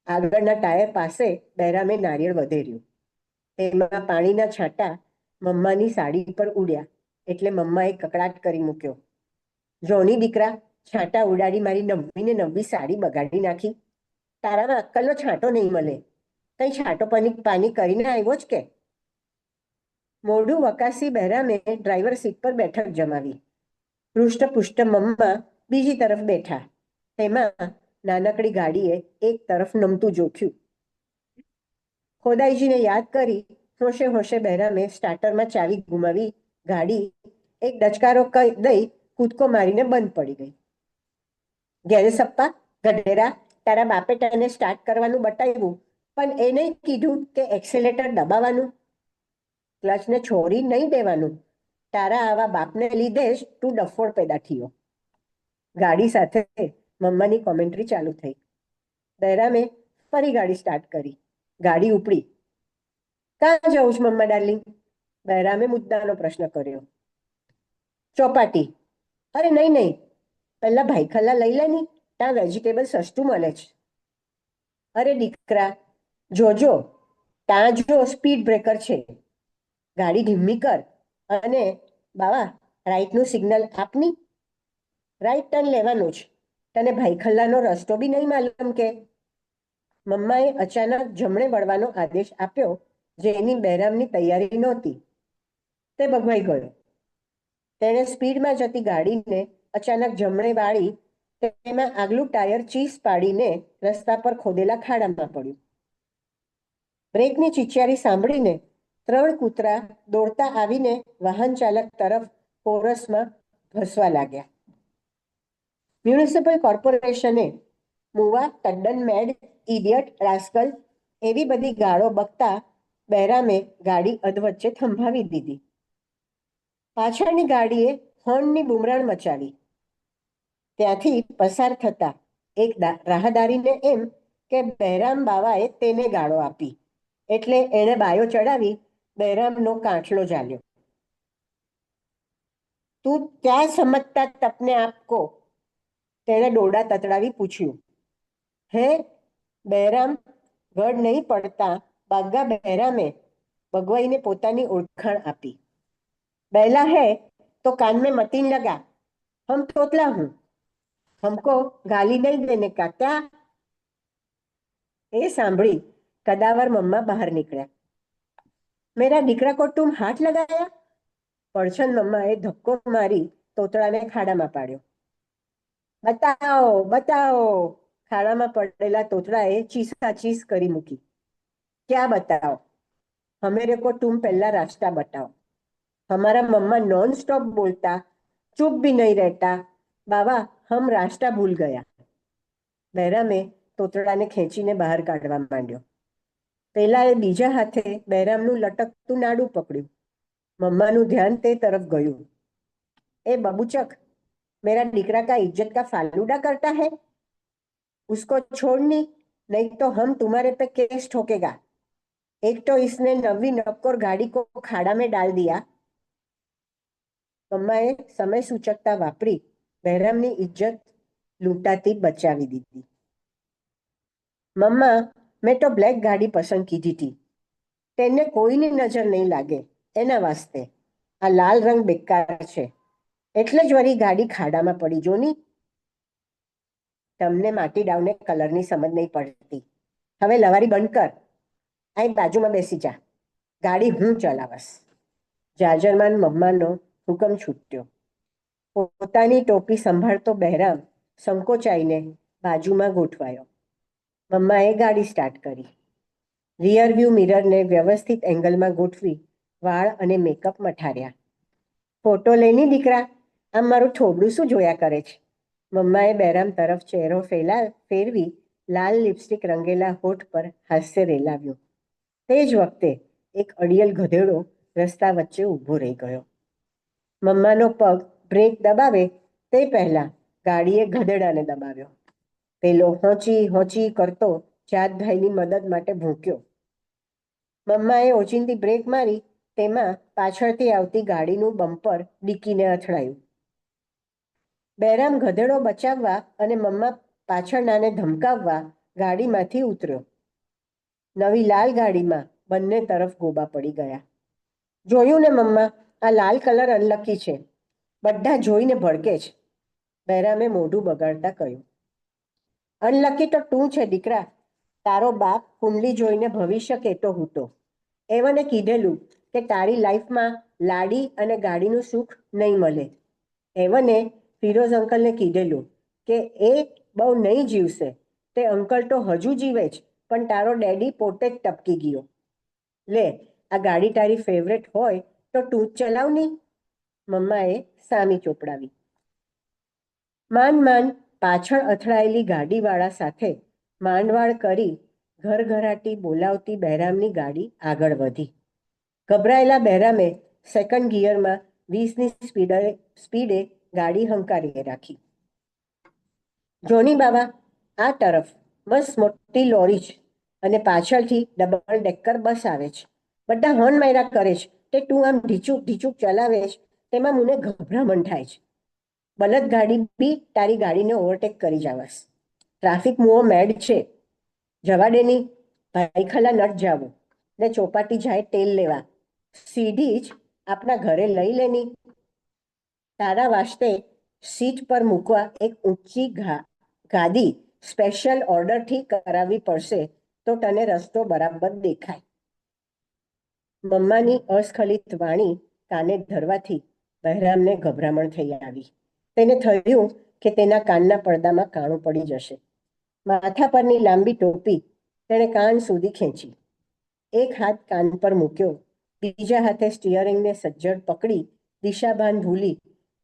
આગળના ટાયર પાસે બહેરામે નારિયેળ વધેર્યું. તેમાં પાણીના છાંટા મમ્માની સાડી પર ઉડ્યા એટલે મમ્માએ કકડાટ કરી મૂક્યો, જોની દીકરા, છાંટા ઉડાડી મારી નવ્વીને નવ્વી સાડી બગાડી નાખી. તારામાં અક્કલનો છાંટો નહીં મળે. કઈ છાંટો પાની કરીને આવ્યો જ કે? મોઢું વકાસી બહેરામે ડ્રાઈવર સીટ પર બેઠક જમાવી. પૃષ્ઠપુષ્ઠ મમ્મા બીજી તરફ બેઠા. તેમાં નાનકડી ગાડીએ એક તરફ નમતું જોખ્યું. ખોદાઈજીને યાદ કરી હોશે હોશે બહેરામે સ્ટાર્ટરમાં ચાવી ગુમાવી ગાડી એક ડચકારો દઈ કૂદકો મારીને બંધ પડી ગઈ. ઘેરે સપ્પા, ગઢેરા, તારા બાપે તને સ્ટાર્ટ કરવાનું બતાવ્યું, પણ એ નહીં કીધું કે એક્સેલેટર દબાવવાનું, ક્લચને છોડી નહીં દેવાનું. તારા આવા બાપને લીધે જ તું ડફોડ પેદા થયો. ગાડી સાથે મમ્માની કોમેન્ટ્રી ચાલુ થઈ. બહેરામે ફરી ગાડી સ્ટાર્ટ કરી. ગાડી ઉપડી. ક્યાં જવું છે મમ્મા ડાર્લિંગ? બહેરામે મુદ્દાનો પ્રશ્ન કર્યો. ચોપાટી. અરે નહીં નહીં, પહેલા ભાઈખલ્લા લઈ લે ની, ત્યાં વેજીટેબલ સસ્તું મળે છે. અરે દીકરા, જોજો ત્યાં જો સ્પીડ બ્રેકર છે. ગાડી ધીમી કર અને બાવા રાઈટનું સિગ્નલ આપની. રાઈટ ટર્ન લેવાનું જ. તને ભાઈખલ્લાનો રસ્તો બી નહીં માલુમ કે? મમ્માએ અચાનક જમણે વળવાનો આદેશ આપ્યો, જેની બહેરામની તૈયારી નહોતી. તે ભગવાઈ ગયો. તેણે સ્પીડમાં જતી ગાડીને અચાનક જમણે વાળી તેમાં આગલું ટાયર ચીસ પાડીને રસ્તા પર ખોદેલા ખાડામાં પડ્યું. બ્રેકની ચીચિયારી સાંભળીને 3 કૂતરા દોડતા આવીને વાહન ચાલક તરફ કોરસમાં ભસવા લાગ્યા. મ્યુનિસિપલ કોર્પોરેશને મુવા, તદ્દન મેડ, ઇડિયટ, રાસ્કલ એવી બધી ગાળો બકતા બહેરામે ગાડી અધવચ્ચે થંભાવી દીધી. પાછળની ગાડીએ હોર્નની બુમરાણ મચાવી. ત્યાંથી પસાર થતા એક રાહદારીને એમ કે બહેરામ બાવાએ તેને ગાળો આપી એટલે એણે બાયો ચડાવી બહેરામનો કાંઠલો ઝાલ્યો. તું ક્યાં સમજતા તપને આપકો? તેણે દોરડા તતડાવી પૂછ્યું. હે? બહેરામ ગઢ નહીં પડતા બાગા બહેરામે ભગવાઈને પોતાની ઓળખાણ આપી. બેલા હે તો કાન મેં મતીન લગા, હમ તોતલા હું, હમકો ગાલી નહીં દેને કા ક્યા? એ સાંભળી કદાવર મમ્મા બહાર નીકળ્યા. મેરા દીકરા કો તુમ હાથ લગાયા? પડછન મમ્માએ ધક્કો મારી તોતળાને ખાડામાં પાડ્યો. બતાવો બતાવો, ખાડામાં પડેલા તોતળાએ ચીસાચીસ કરી મૂકી. ક્યાં બતાવો? હમેરે કો તુમ પહેલા રાસ્તા બતાવો. हमारा मम्मा नॉन स्टॉप बोलता, चुप भी नहीं रहता, बाबा हम रास्ता भूल गया. બહેરામે તોતળાને ખેંચીને બહાર કાઢવા માંડ્યો. પેલાએ બીજા હાથે બહેરામનું લટકતું નાડું પકડ્યું. મમ્માનું ધ્યાન તે તરફ ગયું. એ બબુચક, मेरा દીકરા का इज्जत का फालूडा करता है, उसको छोड़नी, नहीं तो हम तुम्हारे पे केस ठोकेगा. एक तो इसने नवी नक्कोर गाड़ी को खाड़ा में डाल दिया. મમ્માએ સમય સૂચકતા વાપરી બહેરામની ઇજ્જત લૂંટાતી બચાવી દીધી. મમ્મા, મેં તો બ્લેક ગાડી પસંદ કીધી હતી, તેને કોઈની નજર નહીં લાગે એના વાસ્તે. આ લાલ રંગ બેકાર છે, એટલે જ વળી ગાડી ખાડામાં પડી. જોની, તમને માટી ડાવને કલરની સમજ નહીં પડતી. હવે લવારી બંધ કર, અહીં બાજુમાં બેસી જા, ગાડી હું ચલાવસ. જાજરમાન મમ્માનો હુકમ છૂટ્યો. પોતાની ટોપી સંભાળતો બહેરામ સંકોચાઈને બાજુમાં ગોઠવાયો. મમ્માએ ગાડી સ્ટાર્ટ કરી. રિયર વ્યૂ મિરરને વ્યવસ્થિત એંગલમાં ગોઠવી વાળ અને મેકઅપ મઠાર્યા. ફોટો લેની દીકરા, આમ મારું થોબડું શું જોયા કરે છે? મમ્માએ બહેરામ તરફ ચહેરો ફેરવી લાલ લિપસ્ટિક રંગેલા હોઠ પર હાસ્ય રેલાવ્યું. તે જ વખતે એક અડિયલ ગધેડો રસ્તા વચ્ચે ઊભો રહી ગયો. મમ્માનો પગ બ્રેક દબાવે તે પહેલા ગાડીએ ગધેડાને દબાવ્યો. પેલો હોંચી હોંચી કરતો જાતભાઈની મદદ માટે ભૂંક્યો. મમ્માએ ઓચિંતી બ્રેક મારી, તેમાં પાછળથી આવતી ગાડીનું બમ્પર ડીકીને અથડાયું. બહેરામ ગધેડો બચાવવા અને મમ્મા પાછળનાને ધમકાવવા ગાડીમાંથી ઉતર્યો. નવી લાલ ગાડીમાં બંને તરફ ગોબા પડી ગયા. જોયું ને મમ્મા, આ લાલ કલર અનલકી છે, બધા જોઈને ભડકે છે, બહેરામે મોઢું બગાડતા કહ્યું. અનલકી તો તું છે દીકરા, તારો બાપ કુંડલી જોઈને ભવિષ્ય કહેતો હતો. એવને કીધેલું કે તારી લાઈફમાં લાડી અને ગાડીનું સુખ નહીં મળે. એવને ફિરોઝ અંકલને કીધેલું કે એ બહુ નહીં જીવશે. તે અંકલ તો હજુ જીવે જ, પણ તારો ડેડી પોતે જ ટપકી ગયો. લે, આ ગાડી તારી ફેવરેટ હોય તો તું જ ચલાવની. મમ્માએ સામી ચોપડાવી. માંડ પાછળ અથડાયેલી ગાડીવાળા સાથે માંડવાળ કરી ઘરઘરાટી બોલાવતી બહેરામની ગાડી આગળ વધી. ગભરાયેલા બહેરામે સેકન્ડ ગિયરમાં 20ની સ્પીડે ગાડી હંકારી રાખી. જોની બાબા, આ તરફ બસ મોટી લોરી છે અને પાછળથી ડબલ ડેકર બસ આવે છે. બધા હોર્ન માર્યા કરે છે, તે તું આમ ઢીચુક ઢીચુક ચલાવે છે, તેમાં મને ગભરામણ થાય છે. બલદ ગાડી બી તારી ગાડીને ઓવરટેક કરી જવાસ. ટ્રાફિક મુઓ મેડ છે. જવા દેની, ભાઈ ખલા નટ જાવું ને ચોપાટી જાય તેલ લેવા. સીધી જ આપણા ઘરે લઈ લેની. તારા વાસ્તે સીટ પર મૂકવા એક ઊંચી ગાદી સ્પેશિયલ ઓર્ડરથી કરાવવી પડશે તો તને રસ્તો બરાબર દેખાય. મમ્માની અસ્ખલિત વાણી કાને ધરવાથી બહેરામને ગભરામણ થઈ આવી. તેને થયું કે તેના કાનના પડદામાં કાણું પડી જશે. માથા પરની લાંબી ટોપી તેણે કાન સુધી ખેંચી. એક હાથ કાન પર મૂક્યો, બીજા હાથે સ્ટિયરિંગને સજ્જડ પકડી દિશાભાન ભૂલી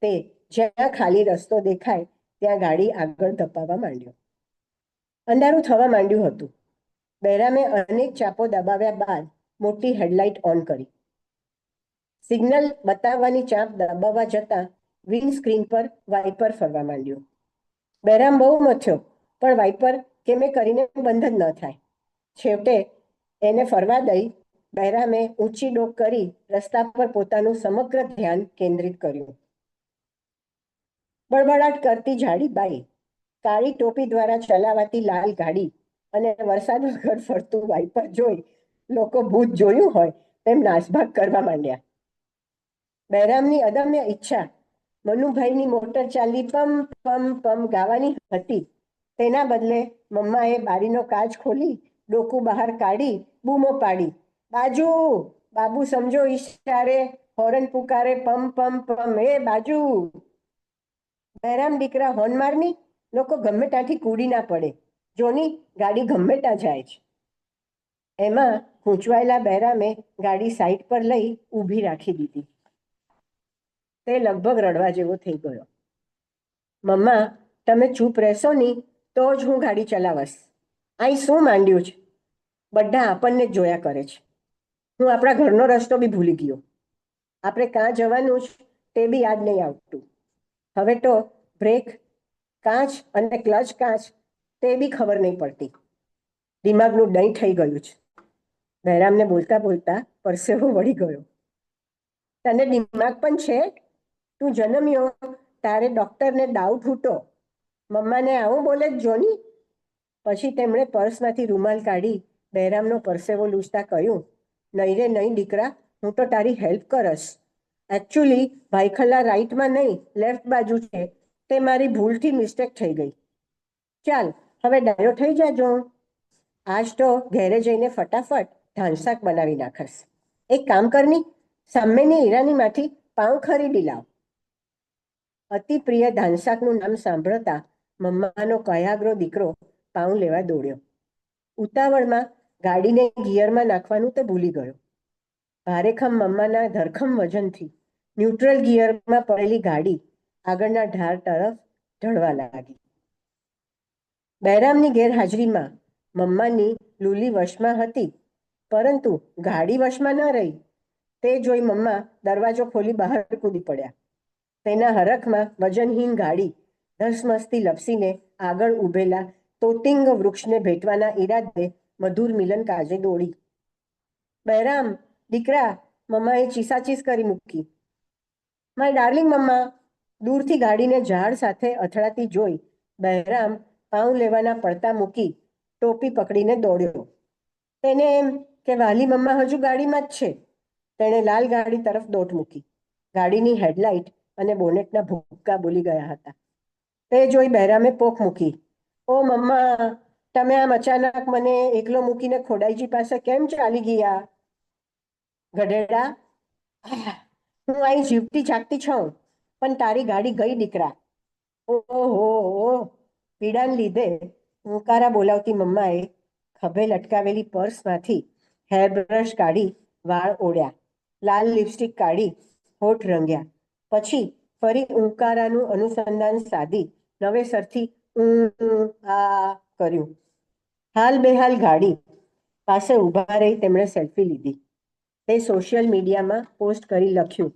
તે જ્યાં ખાલી રસ્તો દેખાય ત્યાં ગાડી આગળ ધપાવવા માંડ્યો. અંધારું થવા માંડ્યું હતું. બહેરામે અનેક ચાપો દબાવ્યા બાદ મોટી હેડલાઇટ ઓન કરી. સિગ્નલ બતાવવાની ચાપ દબાવવા જતાં વિન્ડ સ્ક્રીન પર વાઇપર ફરવા માંડ્યું. બહેરામ બહુ મથ્યો, પણ વાઇપર કેમે કરીને બંધ જ ન થાય. છેવટે એને ફરવા દઈ બહેરામે ઊંચી ડોક કરી રસ્તા પર પોતાનું સમગ્ર ધ્યાન કેન્દ્રિત કર્યું. બળબડાટ કરતી જાડી બાઈ, કાળી ટોપી દ્વારા ચલાવાતી લાલ ગાડી અને વરસાદ વગર ફરતું વાઇપર જોઈ લોકો ભૂત જોયું હોય તેમ નાસભાગ કરવા માંડ્યા. બહેરામની અદમ્ય ઈચ્છા મનુભાઈની મોટર ચાલી પમ પમ પમ ગાવાની હતી. તેના બદલે મમ્માએ બારીનો કાચ ખોલી ડોકું બહાર કાઢી બૂમો પાડી, બાજુ, બાબુ સમજો ઈશારે, હોરન પુકારે, પમ પમ પમ, એ બાજુ. બહેરામ દીકરા હોર્ન મારની, લોકો ગમે ત્યાંથી કૂદી ના પડે. જોની, ગાડી ગમે ત્યાં જાય છે. એમાં ખૂંચવાયેલા બહેરામે ગાડી સાઈડ પર લઈ ઊભી રાખી દીધી. તે લગભગ રડવા જેવો થઈ ગયો. મમ્મા, તમે ચૂપ રહેશો નહીં તો જ હું ગાડી ચલાવશ. અહીં શું માંડ્યું છે? બધા આપણને જ જોયા કરે છે. હું આપણા ઘરનો રસ્તો બી ભૂલી ગયો. આપણે ક્યાં જવાનું છે તે બી યાદ નહીં આવતું. હવે તો બ્રેક કાચ અને ક્લચ કાચ તે બી ખબર નહીં પડતી. દિમાગનું દહીં થઈ ગયું છે. બહેરામને બોલતા બોલતા પરસેવો વળી ગયો. તને દિમાગ પણ છે? તું જન્મ્યો તારે ડૉક્ટરને ડાઉટ હૂટો. મમ્માને આવું બોલે જ જોની. પછી તેમણે પર્સમાંથી રૂમાલ કાઢી બહેરામનો પરસેવો લૂછતા કહ્યું, નહીં રે નહીં દીકરા, હું તો તારી હેલ્પ કરશ. એકચ્યુઅલી ભાઈખલા રાઈટમાં નહીં લેફ્ટ બાજુ છે, તે મારી ભૂલથી મિસ્ટેક થઈ ગઈ. ચાલ હવે ડાયો થઈ જાજો. આજ તો ઘેરે જઈને ફટાફટ ધાનશાક બનાવી નાખશ. એક કામ કરની, સામેની ઈરાનીમાંથી પાઉં ખરીદી લાવ. અતિ પ્રિય ધાનશાકનું નામ સાંભળતા મમ્માનો કયાગ્રો દીકરો પાઉં લેવા દોડ્યો. ઉતાવળમાં ગાડીને ગિયરમાં નાખવાનું તે ભૂલી ગયો. ભારેખમ મમ્માના ધરખમ વજનથી ન્યુટ્રલ ગિયરમાં પડેલી ગાડી આગળના ઢાર તરફ ઢળવા લાગી. બહેરામની ગેરહાજરીમાં મમ્માની લૂલી વશમાં હતી, પરંતુ ગાડી વશમાં ન રહી. તે જોઈ મમ્મા દરવાજો ખોલી બહાર કૂદી પડ્યા. તેના હરખમાં વજનહીન ગાડી ધસમસથી લપસીને આગળ ઊભેલા તોતિંગ વૃક્ષને ભેટવાના ઈરાદે મધુર મિલન કાજે દોડી. બહેરામ દીકરા, મમ્માએ ચીસાચીસ કરી મૂકી. માય ડાર્લિંગ મમ્મા. દૂરથી ગાડીને ઝાડ સાથે અથડાતી જોઈ બહેરામ પાઉં લેવાના પડતા મૂકી ટોપી પકડીને દોડ્યો. તેને એમ કે વાલી મમ્મા હજુ ગાડીમાં જ છે. તેણે લાલ ગાડી તરફ દોટ મૂકી. ગાડીની હેડલાઇટ અને બોનેટના ભૂક્કા બોલી ગયા હતા. તે જોઈ બહેરામે પોક મૂકી. ઓ મમ્મા, તમે આમ અચાનક મને એકલો મૂકીને ખોડાઈજી પાસે કેમ ચાલી ગયા? ગધેડા, હું અહીં જીવતી જાગતી છું, પણ તારી ગાડી ગઈ દીકરા. ઓહો, પીડાને લીધે હુંકારા બોલાવતી મમ્માએ ખભે લટકાવેલી પર્સમાંથી હેરબ્રશ કાઢી વાળ ઓળ્યા, લાલ લિપસ્ટિક કાઢી હોઠ રંગ્યા. પછી ફરી ઊંકારાનું અનુસંધાન સાધી નવેસરથી આ કર્યું. હાલ બેહાલ ગાડી પાસે ઊભા રહી તેમણે સેલ્ફી લીધી. તે સોશિયલ મીડિયામાં પોસ્ટ કરી લખ્યું,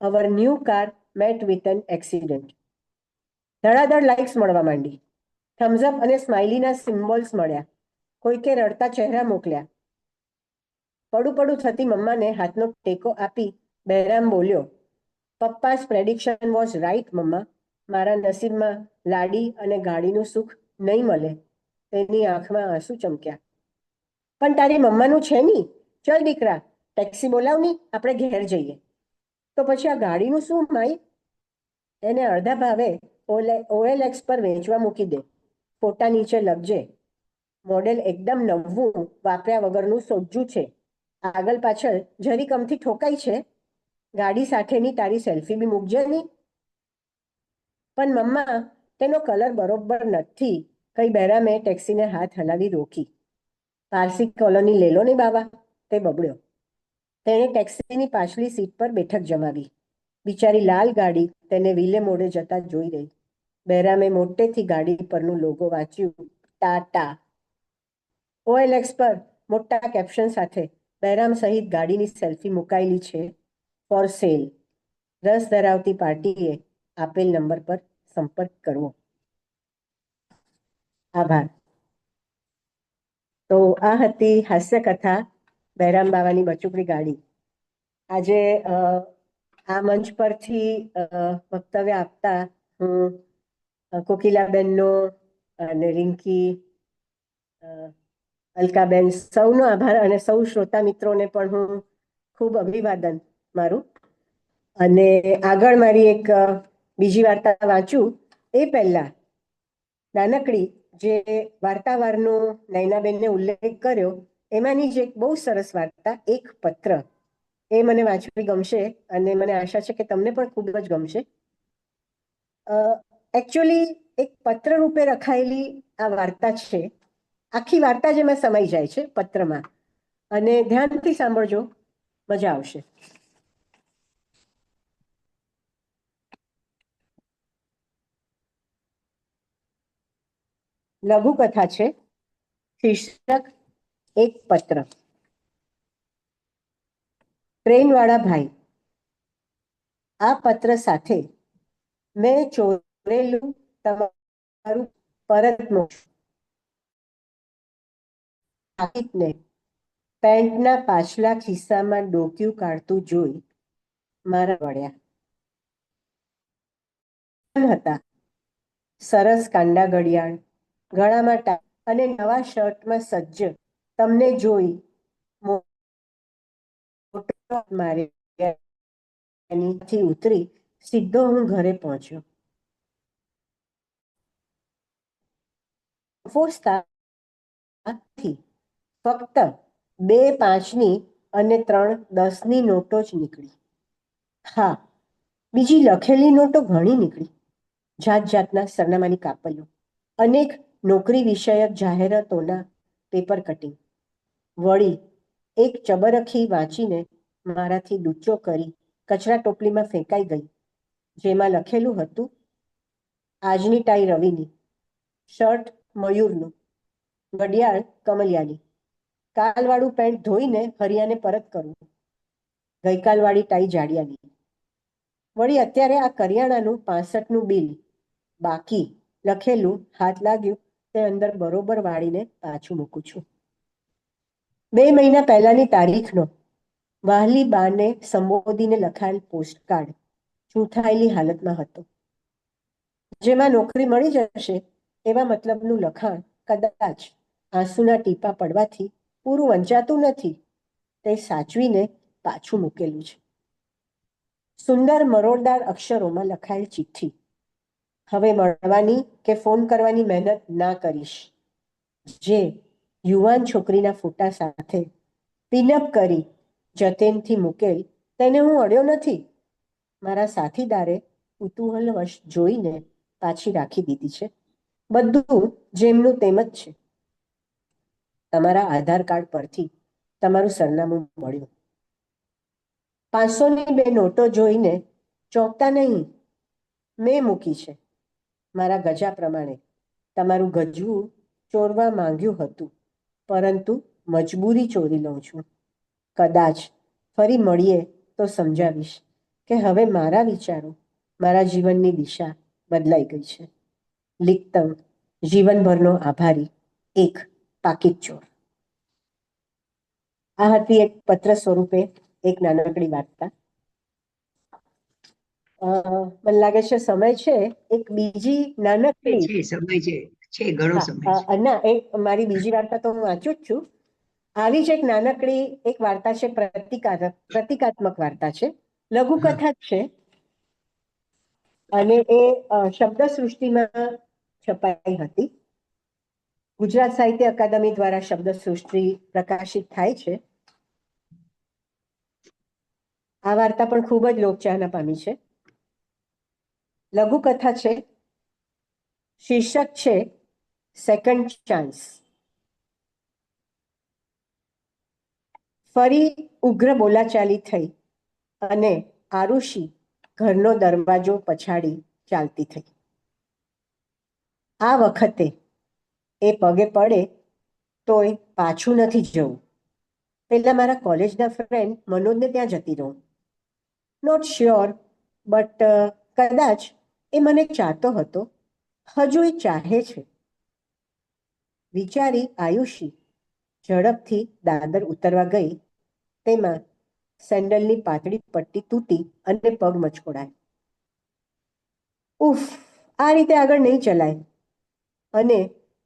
our new car met with an accident. ધડાધડ લાઇક્સ મળવા માંડી. થમ્સઅપ અને સ્માઇલીના સિમ્બોલ્સ મળ્યા. કોઈકે રડતા ચહેરા મોકલ્યા. પડું પડું થતી મમ્માને હાથનો ટેકો આપી બહેરામ બોલ્યો, પપ્પાસ પ્રેડિક્શન વોઝ રાઇટ મમ્મા. મારા નસીબમાં લાડી અને ગાડીનું સુખ નહીં મળે. તેની આંખમાં આંસુ ચમક્યા. પણ તારી મમ્માનું છે નહીં. ચલ દીકરા, ટેક્સી બોલાવની, આપણે ઘેર જઈએ. તો પછી આ ગાડીનું શું માઈ? એને અડધા ભાવે OLX પર વેચવા મૂકી દે. ફોટા નીચે લખજે, મોડેલ એકદમ નવું વાપર્યા વગરનું સોજ્જું છે. આગળ પાછળ જરી કમથી ઠોકાઈ છે. ગાડી સાથેની તારી સેલ્ફી બી મૂકજે નહીં. પણ મમ્મા, તેનો કલર બરોબર નથી, કઈ બહેરામે ટેક્સીને હાથ હલાવી રોકી. પારસી કોલોની લેલો નહીં બાબા, તે બબડ્યો. તેણે ટેક્સીની પાછલી સીટ પર બેઠક જમાવી. બિચારી લાલ ગાડી તેને વિલે મોડે જતા જોઈ રહી. બહેરામે મોટેથી ગાડી પરનું લોગો વાંચ્યું, ટાટા. OLX પર મોટા કેપ્શન સાથે બહેરામ સહિત ગાડીની સેલ્ફી મુકાયેલી છે, ફોર સેલ. રસ ધરાવતી પાર્ટીએ આપેલ નંબર પર સંપર્ક કરવો. આભાર. તો આ હતી હાસ્ય કથા બહેરામ બાવાની બચુકડી ગાડી. આજે આ મંચ પરથી વક્તવ્ય આપતા હું કોકિલાબેનનો અને રિંકી, અલકાબેન સૌનો આભાર અને સૌ શ્રોતા મિત્રોને પણ હું ખૂબ અભિવાદન મારું. અને આગળ મારી એક બીજી વાર્તા વાંચું એ પહેલા નાનકડી જે વાર્તાવારનો નયનાબેનને ઉલ્લેખ કર્યો એમાંની જ એક બહુ સરસ વાર્તા, એક પત્ર. એ મને વાંચવી ગમશે અને મને આશા છે કે તમને પણ ખૂબ જ ગમશે. એકચ્યુઅલી એક પત્ર રૂપે રખાયેલી આ વાર્તા છે. આખી વાર્તા જ એમાં સમાઈ જાય છે પત્રમાં, અને ધ્યાનથી સાંભળજો, મજા આવશે. લઘુકથા છે, શીર્ષક એક પત્ર. ટ્રેનવાળા ભાઈ, આ પત્ર સાથે મેં ચોરેલું તમારું પરત મોકલ્યું. પેન્ટના પાછલા ખિસ્સામાં ડોક્યું કાઢતું જોઈ મારા વળ્યા હતા. સરસ કાંડા ઘડિયાળ, ગળામાં ટાઈ અને નવા શર્ટમાં સજ્જ તમને જોઈ મારી ઉતરી સીધો હું ઘરે પહોંચ્યો. ફક્ત 2 5ની અને 3 10ની નોટો જ નીકળી. હા, બીજી લખેલી નોટો ઘણી નીકળી. જાત જાતના સરનામાની કાપલીઓ, અનેક નોકરી વિષયક જાહેરાતોના પેપર કટિંગ. વળી એક ચબરખી વાંચીને મારાથી ડૂચો કરી કચરા ટોપલીમાં ફેંકાઈ ગઈ, જેમાં લખેલું હતું, આજની ટાઈ રવિની, શર્ટ મયુરનું, ઘડિયાળ કમલિયાની, કાલવાળું પેન્ટ ધોઈને હરિયાને પરત કરવું, ગઈકાલવાળી ટાઈ જાડિયાની. વળી અત્યારે આ કરિયાણાનું 65નું બિલ બાકી લખેલું હાથ લાગ્યું તે અંદર બરોબર વાળીને પાછું મૂકું છું. 2 મહિના પહેલાની તારીખનો વાહલી બાને સંબોધીને લખાયેલ પોસ્ટકાર્ડ ચૂંટાયેલી હાલતમાં હતો, જેમાં નોકરી મળી જશે એવા મતલબનું લખાણ કદાચ આંસુના ટીપા પડવાથી પૂરું વંચાતું નથી તે સાચવીને પાછું મૂકેલું છે. સુંદર મરોડદાર અક્ષરોમાં લખાયેલ ચિઠ્ઠી. હવે મળવાની કે ફોન કરવાની મહેનત ના કરીશ. જે યુવાન છોકરીના ફોટા સાથે પિનઅપ કરી જતેનથી મૂકેલ તેને હું અડ્યો નથી. મારા સાથીદારે કુતૂહલવશ જોઈને પાછી રાખી દીધી છે. બધું જેમનું તેમ જ છે. તમારા આધાર કાર્ડ પરથી તમારું સરનામું મળ્યું. 500ની 2 નોટો જોઈને ચોંકતા નહીં. મેં મૂકી છે મારા ગજા પ્રમાણે. તમારું ગજવું ચોરવા માંગ્યું હતું, પરંતુ મજબૂરી ચોરી લઉં છું. કદાચ ફરી મળીએ તો સમજાવીશ કે હવે મારા વિચારો, મારા જીવનની દિશા બદલાઈ ગઈ છે. લિખતમ જીવનભરનો આભારી, એક પાકીટ ચોર. આ હતી એક પત્ર સ્વરૂપે એક નાનકડી વાર્તા. મને લાગે છે સમય છે એક બીજી નાનકડી. સમય છે, ઘણો સમય છે. ના, મારી બીજી વાર્તા તો હું વાંચું જ છું. આવી જ એક નાનકડી એક વાર્તા છે, પ્રતિકાત્મક વાર્તા છે, લઘુકથા જ છે, અને એ શબ્દ સૃષ્ટિમાં છપાઈ હતી. ગુજરાત સાહિત્ય અકાદમી દ્વારા શબ્દ સૃષ્ટિ પ્રકાશિત થાય છે. આ વાર્તા પણ ખૂબ જ લોકચાહના પામી છે. લઘુકથા છે, શીર્ષક છે સેકન્ડ ચાન્સ. ફરી ઉગ્ર બોલાચાલી થઈ અને આરુષી ઘરનો દરવાજો પછાડી ચાલતી થઈ. આ વખતે એ પગે પડે તોય પાછું નથી જવું. પેલા મારા કોલેજના ફ્રેન્ડ મનોજને ત્યાં જતી રહું. નોટ શ્યોર, બટ કદાચ એ મને ચાહતો હતો, હજુ એ ચાહે છે. વિચારી આયુષી ઝડપથી દાદર ઉતરવા ગઈ. તેમાં સેન્ડલની પાતળી પટ્ટી તૂટી અને પગ મચકોડાય. ઉફ, આ રીતે આગળ નહીં ચલાય. અને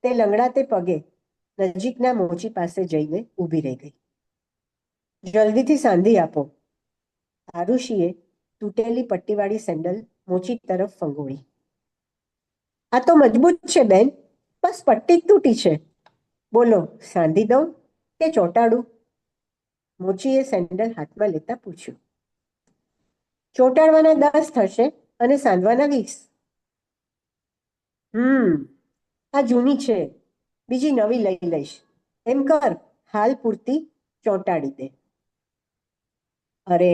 તે લંગડાતે પગે નજીકના મોચી પાસે જઈને ઊભી રહી ગઈ. જલ્દીથી સાંધી આપો. આરુષીએ તૂટેલી પટ્ટીવાળી સેન્ડલ મોચી તરફ ફંગોળી. આ તો મજબૂત છે બેન, બસ પટ્ટી જ તૂટી છે. બોલો, સાંધી દઉં કે ચોંટાડું? મોચીએ સેન્ડલ હાથમાં લેતા પૂછ્યું. ચોંટાડવાના 10 થશે અને સાંધવાના 20. આ જૂની છે, બીજી નવી લઈ લઈશ. એમ કર, હાલ પૂરતી ચોંટાડી દે. અરે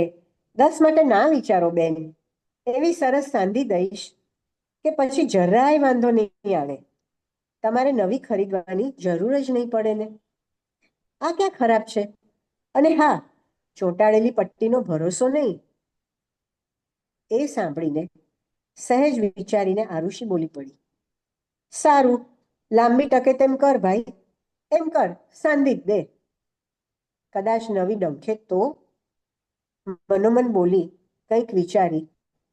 10 માટે ના વિચારો બેન, એવી સરસ સાંધી દઈશ કે પછી જરાય વાંધો નહીં આવે. તમારે નવી ખરીદવાની જરૂર જ નહીં પડે ને. આ ક્યાં ખરાબ છે? અને હા, ચોંટાડેલી પટ્ટીનો ભરોસો નહીં. એ સાંભળીને સહેજ વિચારીને આરુષી બોલી પડી. સારું, લાંબી ટકે તેમ કર ભાઈ. એમ કર, સાંધી જ દે. કદાચ નવી ડંખે તો. મનોમન બોલી કંઈક વિચારી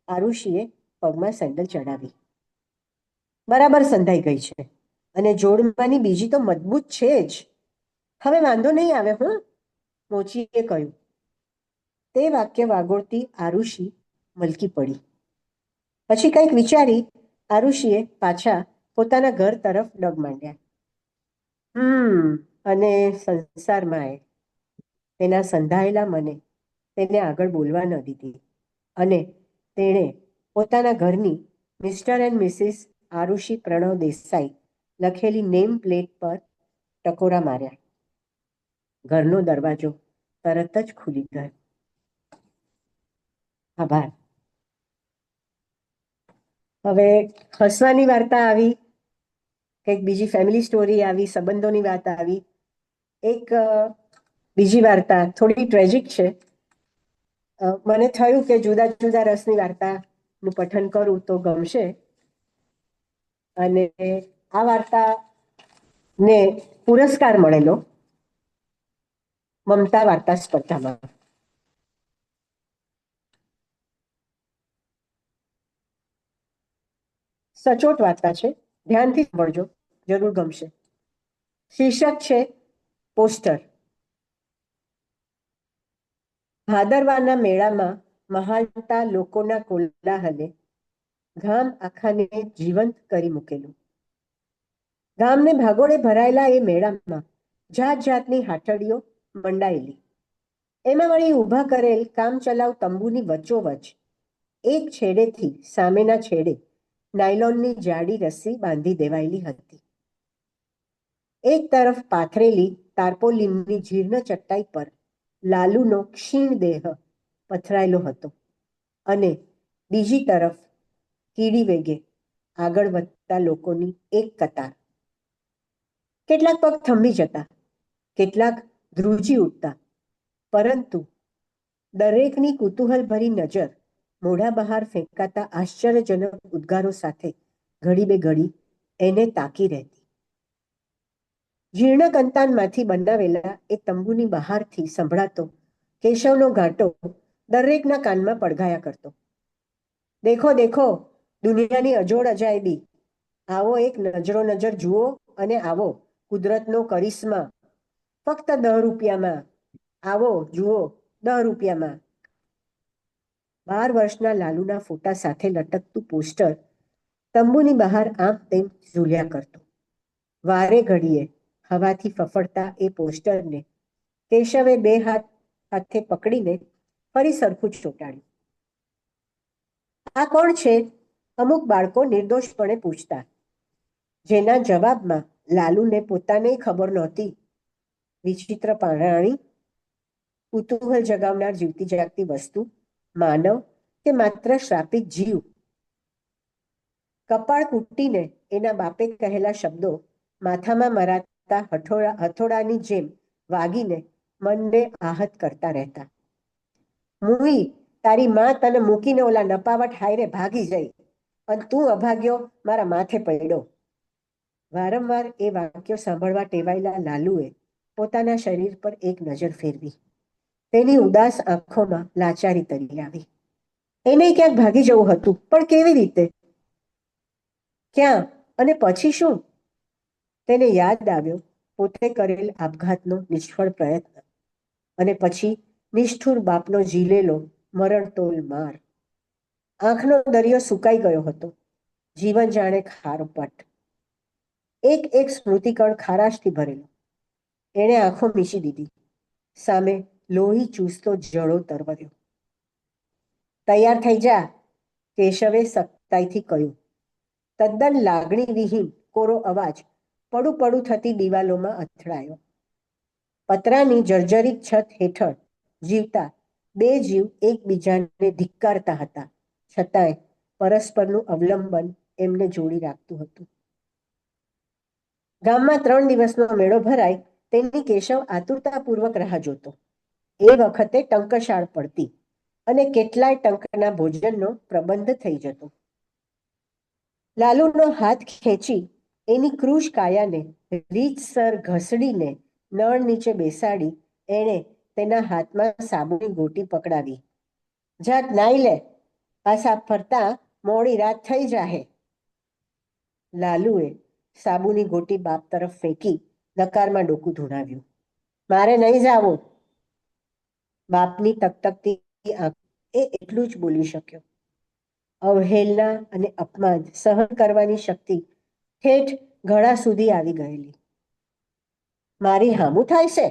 આરુષીએ પગમાં સેન્ડલ ચડાવી. બરાબર સંધાઈ ગઈ છે અને જોડમાંની બીજી તો મજબૂત છે જ. હવે વાંધો નહીં આવે. મોચીએ કહ્યું. તે વાક્ય વાગોળતી આરુષી મલકી પડી. પછી કંઈક વિચારી આરુષીએ પાછા પોતાના ઘર તરફ ડગ માંડ્યા. અને સંસારમાં તેના સંધાયેલા મને તેને આગળ બોલવા ન દીધી અને તેણે પોતાના ઘરની Mr and Mrs Arushi Pranav Desai લખેલી નેમ પ્લેટ પર ટકોરા માર્યા. ઘરનો દરવાજો તરત જ ખુલી ગયો. આભાર. હવે હસવાની વાર્તા આવી, કંઈક બીજી ફેમિલી સ્ટોરી આવી, સંબંધોની વાત આવી. એક બીજી વાર્તા થોડી ટ્રેજિક છે. મને થયું કે જુદા જુદા રસની વાર્તાનું પઠન કરું તો ગમશે. અને આ વાર્તાને પુરસ્કાર મળેલો મમતા વાર્તા સ્પર્ધામાં. સચોટ વાર્તા છે, ધ્યાનથી સાંભળજો, જરૂર ગમશે. શીર્ષક છે પોસ્ટર. ભાદરવાના મેળામાં મહાલતા લોકોના કોલાહલે ગામ આખાને જીવંત કરી મૂકેલું. ગામને ભાગોળે ભરાયેલા એ મેળામાં જાત જાતની હાટડીઓ મંડાયેલી. એમાં વળી ઊભા કરેલ કામચલાઉ તંબુની વચ્ચોવચ એક છેડેથી સામેના છેડે નાયલોનની જાડી રસ્સી બાંધી દેવાયેલી હતી. એક તરફ પાથરેલી તારપોલીનની જીર્ણ ચટ્ટાઈ પર લાલુનો ક્ષીણ દેહ પથરાયેલો હતો અને બીજી તરફ કીડી વેગે આગળ વધતા લોકોની એક કતાર. કેટલાક પગ થંભી જતા, કેટલાક ધ્રુજી ઉઠતા, પરંતુ દરેકની કુતૂહલભરી નજર મોઢા બહાર ફેંકાતા આશ્ચર્યજનક ઉદ્ગારો સાથે ઘડી બે ઘડી એને તાકી રહેતી. જીર્ણ કંતાનમાંથી બનાવેલા એ તંબુની બહારથી સંભળાતો કેશવનો ઘાંટો દરેકના કાનમાં પડઘાયા કરતો. દેખો દેખો, દુનિયાની અજોડ અજાયબી. આવો એક નજરો નજર જુઓ અને આવો કુદરતનો કરિશ્મા. ફક્ત 10 રૂપિયામાં. આવો જુઓ, 10 રૂપિયામાં. 12 વર્ષના લાલુના ફોટા સાથે લટકતું પોસ્ટર તંબુની બહાર આમ તેમ ઝૂલ્યા કરતું. વારે ઘડીએ હવાથી ફફડતા એ પોસ્ટરને કેશવે 2 હાથે પકડીને ફરી સરખું ચોંટાડ્યું. આ કોણ છે? અમુક બાળકો નિર્દોષપણે પૂછતા, જેના જવાબમાં લાલુને પોતાને ખબર નહોતી. વિચિત્ર પ્રાણી, કુતૂહલ જગાવનાર જીવતી જાગતી વસ્તુ, માનવ કે માત્ર શ્રાપિત જીવ? કપાળ કૂટીને એના બાપે કહેલા શબ્દો માથામાં મરાતા હથોડાની જેમ વાગીને મનને આહત કરતા રહેતા. મૂવી, તારી માં તને મૂકીને ઓલા નપાવટ હાયરે ભાગી જઈ અને તું અભાગ્યો મારા માથે પડ્યો. વારંવાર એ વાક્યો સાંભળવા ટેવાયેલા લાલુએ પોતાના શરીર પર એક નજર ફેરવી. તેની ઉદાસ આંખોમાં લાચારી તરી આવી. એને ક્યાંક ભાગી જવું હતું, પણ કેવી રીતે? ક્યાં અને પછી શું? તેને યાદ આવ્યો પોતે કરેલ આપઘાતનો નિષ્ફળ પ્રયત્ન અને પછી નિષ્ઠુર બાપનો ઝીલેલો મરણતોલ માર. આંખનો દરિયો સુકાઈ ગયો હતો. જીવન જાણે ખારો પટ. એક એક સ્મૃતિકણ ખારાશથી ભરેલો. એણે આંખો મીચી દીધી. સામે લોહી ચૂસતો જળો તરવર્યો. તૈયાર થઈ જા, કેશવે સખ્તાઈથી કહ્યું. તદ્દન લાગણી વિહીન કોરો અવાજ પડું પડું થતી દિવાલોમાં અથડાયો. પતરાની જર્જરિત છત હેઠળ જીવતા બે જીવ એકબીજાને ધિક્કારતા હતા, છતાંય પરસ્પરનું અવલંબન એમને જોડી રાખતું હતું. ગામમાં 3 દિવસનો મેળો ભરાય તેની કેશવ આતુરતાપૂર્વક રાહ જોતો. એ વખતે ટંકશાળ પડતી અને કેટલાય ટંકના ભોજનનો પ્રબંધ થઈ જતો. લાલુનો હાથ ખેંચી એની કૃશ કાયાને રીતસર ઘસડીને નળ નીચે બેસાડી એણે તેના હાથમાં સાબુની ગોટી પકડાવી. જાત નાઈ લે, પાછા ફરતા મોડી રાત થઈ જાહે. લાલુએ સાબુની ગોટી બાપ તરફ ફેંકી નકારમાં ડોકું ધૂણાવ્યું. મારે નહીં જાવું. બાપની તકતકતી આંખ એ એટલું જ બોલી શક્યો. અવહેલના અને અપમાન સહન કરવાની શક્તિ ઠેઠ ગળા સુધી આવી ગયેલી. મારી હામું થાય છે?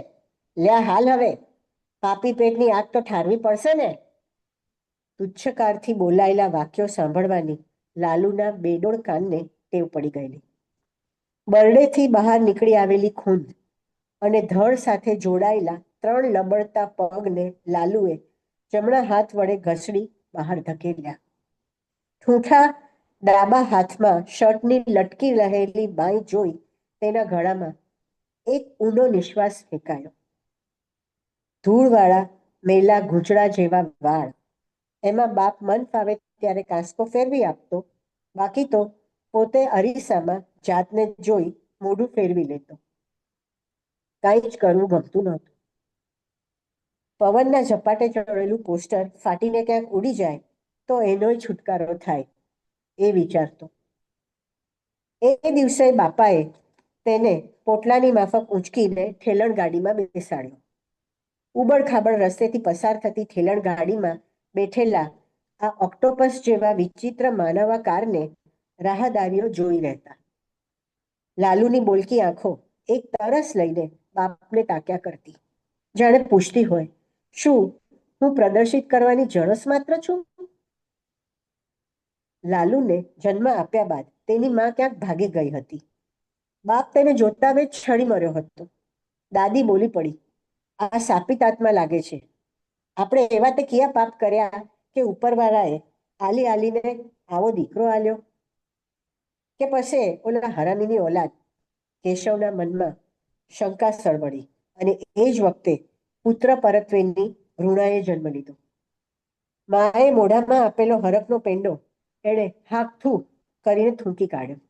લ્યા હાલ હવે, પાપી પેટની આગ તો ઠારવી પડશે ને. તુચ્છકારથી બોલાયેલા વાક્યો સાંભળવાની લાલુના બેડોળ કાનને ટેવ પડી ગયેલી. બરડેથી બહાર નીકળી આવેલી ખૂંદ અને ધડ સાથે જોડાયેલા 3 લબડતા પગને લાલુએ જમણા હાથ વડે ઘસડી બહાર ધકેલ્યા. ઠૂંઠા ડાબા હાથમાં શર્ટની લટકી રહેલી બાઈ જોઈ તેના ગળામાં એક ઊંડો નિશ્વાસ ફેંકાયો. ધૂળવાળા મેલા ઘૂંચડા જેવા વાળ, એમાં બાપ મન ફાવે ત્યારે કાંસકો ફેરવી આપતો, બાકી તો પોતે અરીસામાં જાતને જોઈ મોઢું ફેરવી લેતો. કાંઈ જ કરવું ગમતું નહોતું. પવનના ઝપાટે ચડેલું પોસ્ટર ફાટીને ક્યાંક ઉડી જાય તો એનોય છુટકારો થાય, એ વિચારતો. એ દિવસે બાપાએ તેને પોટલાની માફક ઊંચકીને ઠેલણ ગાડીમાં બેસાડ્યો. ઉબડ ખાબડ રસ્તેથી પસાર થતી ઠેલણ ગાડીમાં બેઠેલા આ ઓક્ટોપસ જેવા વિચિત્ર માનવાકારને રાહદારીઓ જોઈ રહેતા. લાલુની બોલકી આંખો એક તરસ લઈને બાપને તાક્યા કરતી, જાણે પૂછતી હોય, શું હું પ્રદર્શિત કરવાની જણસ માત્ર છું? લાલુને જન્મ આપ્યા બાદ તેની માં ક્યાંક ભાગી ગઈ હતી. બાપ તેને જોતા વેત છળી મર્યો હતો. દાદી બોલી પડી, આ સાપિત આત્મા લાગે છે. આપણે એવા તે કયા પાપ કર્યા કે ઉપરવાળાએ આલી આલીને આવો દીકરો આલ્યો? કે પછી ઓલા હરામીની ઓલાદ? કેશવના મનમાં શંકા સળવળી અને એ જ વખતે પુત્ર પરત્વેની ઘૃણાએ જન્મ લીધો. માએ મોઢામાં આપેલો હરકનો પેંડો એણે હાક થૂ કરીને થૂંકી કાઢ્યો.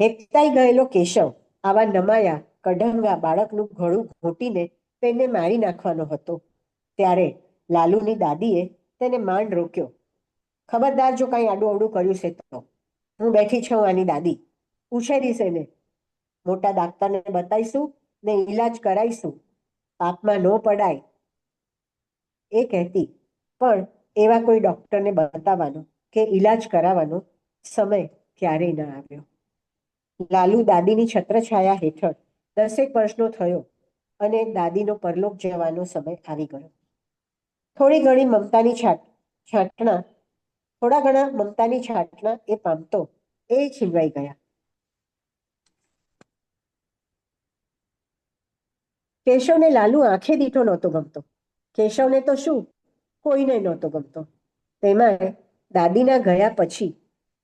હેકતાઈ ગયેલો કેશવ આવા નમાયા કઢંગા બાળકનું ગળું ઘોટીને તેને મારી નાખવાનો હતો ત્યારે લાલુની દાદીએ તેને માંડ રોક્યો. ખબરદાર, જો કાંઈ આડું અવડું કર્યું છે તો હું બેઠી છું આની દાદી, ઉછેરીશ એને. મોટા ડાક્ટરને બતાવીશું ને ઈલાજ કરાવીશું, પાપમાં ન પડાય. એ કહેતી, પણ એવા કોઈ ડોક્ટરને બતાવવાનો કે ઈલાજ કરાવવાનો સમય ક્યારેય ન આવ્યો. લાલુ દાદીની છત્રછાયા હેઠળ 10 વર્ષનો થયો અને દાદીનો પરલોક જવાનો સમય આવી ગયો. થોડા ઘણા મમતાની છાંટણા એ પામતો, એ છીનવાઈ ગયા. કેશવને લાલુ આંખે દીઠો નહોતો ગમતો. કેશવને તો શું, કોઈને નહોતો ગમતો. તેમાં દાદીના ગયા પછી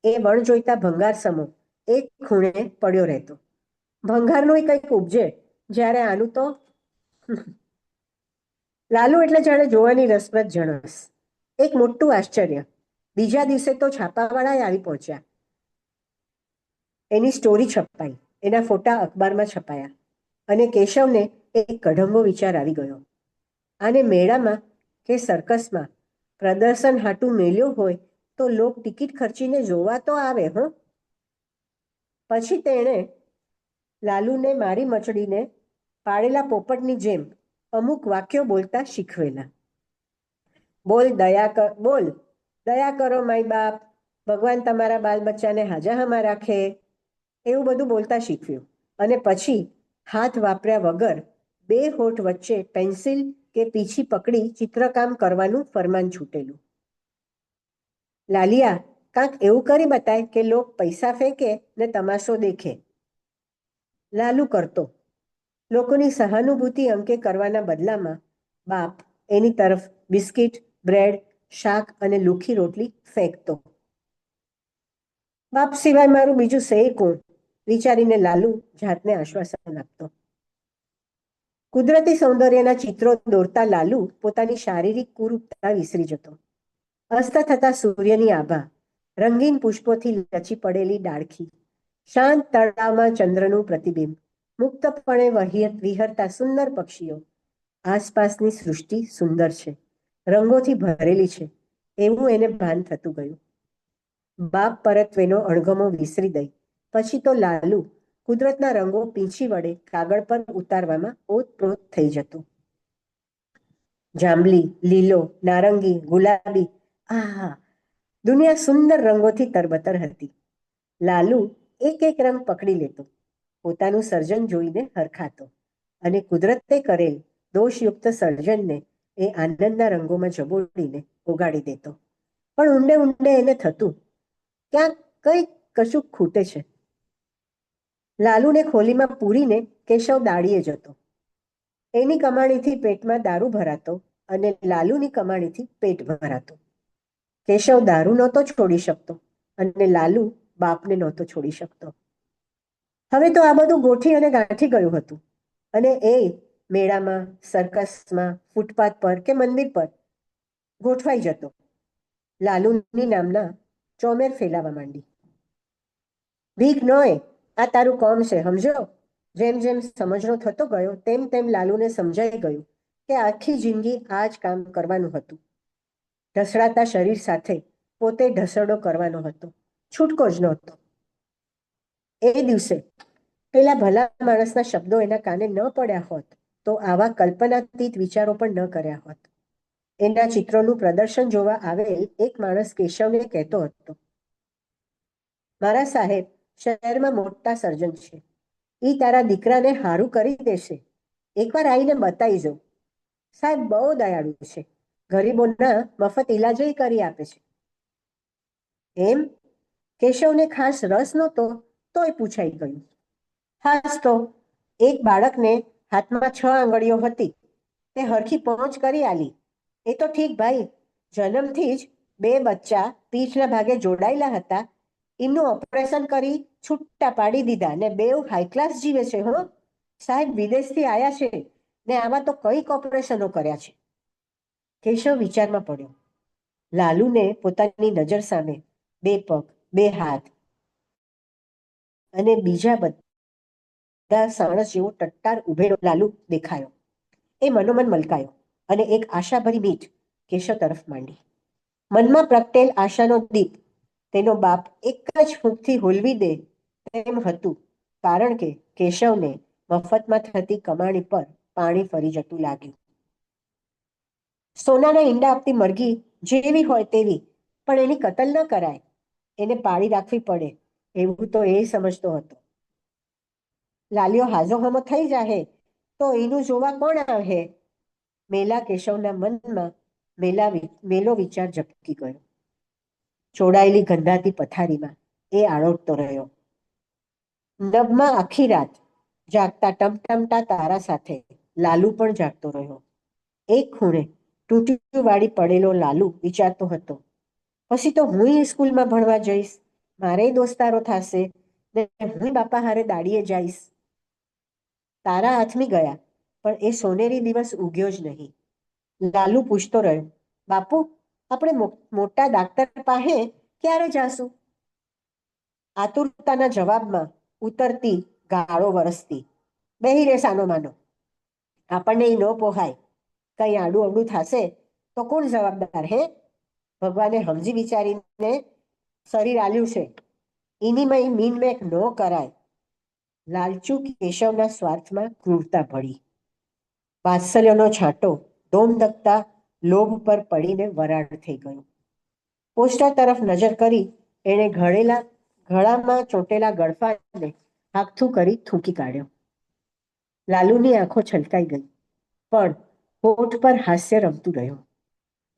એ વણ જોઈતા ભંગાર સમો એક ખૂણે પડ્યો રહેતો. ભંગારનું કંઈક ઉપજે, જ્યારે આનું તો લાલુ એટલે જાણે જોવાની રસપ્રદ જણસ. એક મોટું આશ્ચર્ય, બીજા દિવસે તો છાપાવાળાએ આવી પહોંચ્યા. એની સ્ટોરી છપાઈ, એના ફોટા અખબારમાં છપાયા અને કેશવને એક કઢંગો વિચાર આવી ગયો. આને મેળામાં કે સર્કસમાં પ્રદર્શન હાટું મેલ્યો હોય તો લોક ટિકિટ ખર્ચીને જોવા તો આવે. પછી તેણે લાલુને મારી મચડીને પાડેલા પોપટની જેમ અમુક વાક્યો બોલતા શીખવેલા. બોલ દયા કરો માય બાપ, ભગવાન તમારા બાલ બચ્ચાને હાજાહામાં રાખે, એવું બધું બોલતા શીખવ્યું. અને પછી હાથ વાપર્યા વગર બે હોઠ વચ્ચે પેન્સિલ કે પીછી પકડી ચિત્રકામ કરવાનું ફરમાન છૂટેલું. લાલિયા, કાંક એવું કરી બતાય કે લોક પૈસા ફેંકે ને તમાશો દેખે. લાલુ કરતો. લોકોની સહાનુભૂતિ અંકે કરવાના બદલામાં બાપ એની તરફ બિસ્કિટ, બ્રેડ, શાક અને લુખી રોટલી ફેંકતો. બાપ સિવાય મારું બીજું સે કોણ વિચારીને લાલુ જાતને આશ્વાસન આપતો. કુદરતી સૌંદર્યના ચિત્રો દોરતા લાલુ પોતાની શારીરિક કુરૂપતા વિસરી જતો. અસ્ત થતા સૂર્યની આભા, રંગીન પુષ્પોથી લચી પડેલી ડાળખી, શાંત તળાવમાં ચંદ્રનું પ્રતિબિંબ, મુક્તપણે વિહરતા સુંદર પક્ષીઓ. આસપાસની સૃષ્ટિ સુંદર છે, રંગોથી ભરેલી છે એવું એને ભાન થતું ગયું. બાપ પરત્વેનો અણગમો વિસરી દઈ પછી તો લાલુ કુદરતના રંગો પીંછી વડે કાગળ પર ઉતારવામાં ઓતપ્રોત થઈ જતો. જાંબલી, લીલો, નારંગી, ગુલાબી, આહા, દુનિયા સુંદર રંગોથી તરબતર હતી. લાલુ એક એક રંગ પકડી લેતો, પોતાનું સર્જન જોઈને હરખાતો અને કુદરતે કરેલ દોષયુક્ત સર્જનને એ આનંદના રંગોમાં જબોડીને ઓગાળી દેતો. પણ ઊંડે ઊંડે એને થતું, ક્યાંક કંઈક કશુંક ખૂટે છે. લાલુને ખોલીમાં પૂરીને કેશવ દાડીએ જતો. એની કમાણીથી પેટમાં દારૂ ભરાતો અને લાલુની કમાણીથી પેટ ભરાતું. કેશવ દારૂ નહોતો છોડી શકતો અને લાલુ બાપને નહોતો છોડી શકતો. હવે તો આ બધું ગોઠી અને ગાંઠી ગયું હતું અને એ મેળામાં, સર્કસમાં, ફૂટપાથ પર કે મંદિર પર ગોઠવાઈ જતો. લાલુની નામના ચોમેર ફેલાવા માંડી. ભીખ નોય, આ તારું કોમ છે, સમજો. જેમ જેમ સમજણો થતો ગયો તેમ તેમ લાલુને સમજાઈ ગયું કે આખી જિંદગી આ જ કામ કરવાનું હતું. ઢસડાતા શરીર સાથે પોતે ઢસડો કરવાનો હતો, છૂટકો જ નહોતો. એ દિવસે પેલા ભલા માણસના શબ્દો એના કાને ન પડ્યા હોત તો આવા કલ્પનાતીત વિચારો પણ ન કર્યા હોત. એના ચિત્રોનું પ્રદર્શન જોવા આવેલ એક માણસ કેશવને કહેતો હતો, મારા સાહેબ શહેરમાં મોટા સર્જન છે, એ તારા દીકરાને હારું કરી દેશે, એકવાર આવીને બતાવી જાઉં. સાહેબ બહુ દયાળુ છે, ગરીબોના મફત ઇલાજો કરી આપે છે. એમ? કેશવને ખાસ રસ નહોતો તોય પૂછાઈ ગયું. હાસ તો એક બાળકને હાથમાં 6 આંગળીઓ હતી, તે હરખી પહોંચ કરી આલી. એ તો ઠીક ભાઈ, જન્મથી જ 2 બચ્ચા પીઠના ભાગે જોડાયેલા હતા, એમનું ઓપરેશન કરી છૂટા પાડી દીધા ને બેઉ હાઈ ક્લાસ જીવે છે. હો સાહેબ, વિદેશથી આવ્યા છે ને આવા તો કઈક ઓપરેશનો કર્યા છે. કેશવ વિચારમાં પડ્યો. લાલુને પોતાની નજર સામે 2 પગ, 2 હાથ અને બીજા બધા સાણસ જેવો ટટ્ટાર ઉભેલો લાલુ દેખાયો. એ મનોમન મલકાયો અને એક આશાભરી મીટ કેશવ તરફ માંડી. મનમાં પ્રગટેલ આશાનો દીપ તેનો બાપ એક જ ફૂંકથી હોલવી દે તેમ હતું, કારણ કે કેશવને મફતમાં થતી કમાણી પર પાણી ફરી જતું લાગ્યું. સોનાના ઈંડા આપતી મરઘી જેવી હોય તેવી, પણ એની કતલ ન કરાય, એને પાળી રાખવી પડે એવું તો એ સમજતો હતો. લાલીઓ હાજો હમો થઈ જાહે તો એનું જોવા કોણ આવે? મેલા કેશવના મનમાં મેલો વિચાર ઝબકી ગયો. ચોડાયેલી ગંધાતી પથારીમાં એ આળોટતો રહ્યો. નભમાં આખી રાત જાગતા ટમટમતા તારા સાથે લાલુ પણ જાગતો રહ્યો. એક ખૂણે તૂટી વાળી પડેલો લાલુ વિચારતો હતો, પછી તો હું સ્કૂલમાં ભણવા જઈશ, મારે દોસ્તારો થશે ને હું બાપા હારે દાડીએ જઈશ. તારા હાથમી ગયા પણ એ સોનેરી દિવસ ઉગ્યો જ નહીં. લાલુ પૂછતો રહ્યો, બાપુ આપણે મોટા ડાક્ટર પાસે ક્યારે જાશું? આતુરતાના જવાબમાં ઉતરતી ગાળો વરસતી, બેહી રે સાનો માનો, આપણને એ ન પોહાય, કઈ આડું અવડું થશે તો કોણ જવાબદાર? હે, ભગવાને સમજી વિચારીને શરીર આલ્યું છે, એનીમાં મીન મેક ન કરાય. લાલચુ કેશવના સ્વાર્થમાં ક્રૂરતા ભળી. વાત્સલ્યનો છાંટો ધોમધકતા લોભ પર પડીને વરાળ થઈ ગયો. પોસ્ટર તરફ નજર કરી એણે ગળામાં ચોટેલા ગળફાને હાથું કરી થૂંકી કાઢ્યો. લાલુની આંખો છલકાઈ ગઈ, પણ હોઠ પર હાસ્ય રમતું રહ્યું.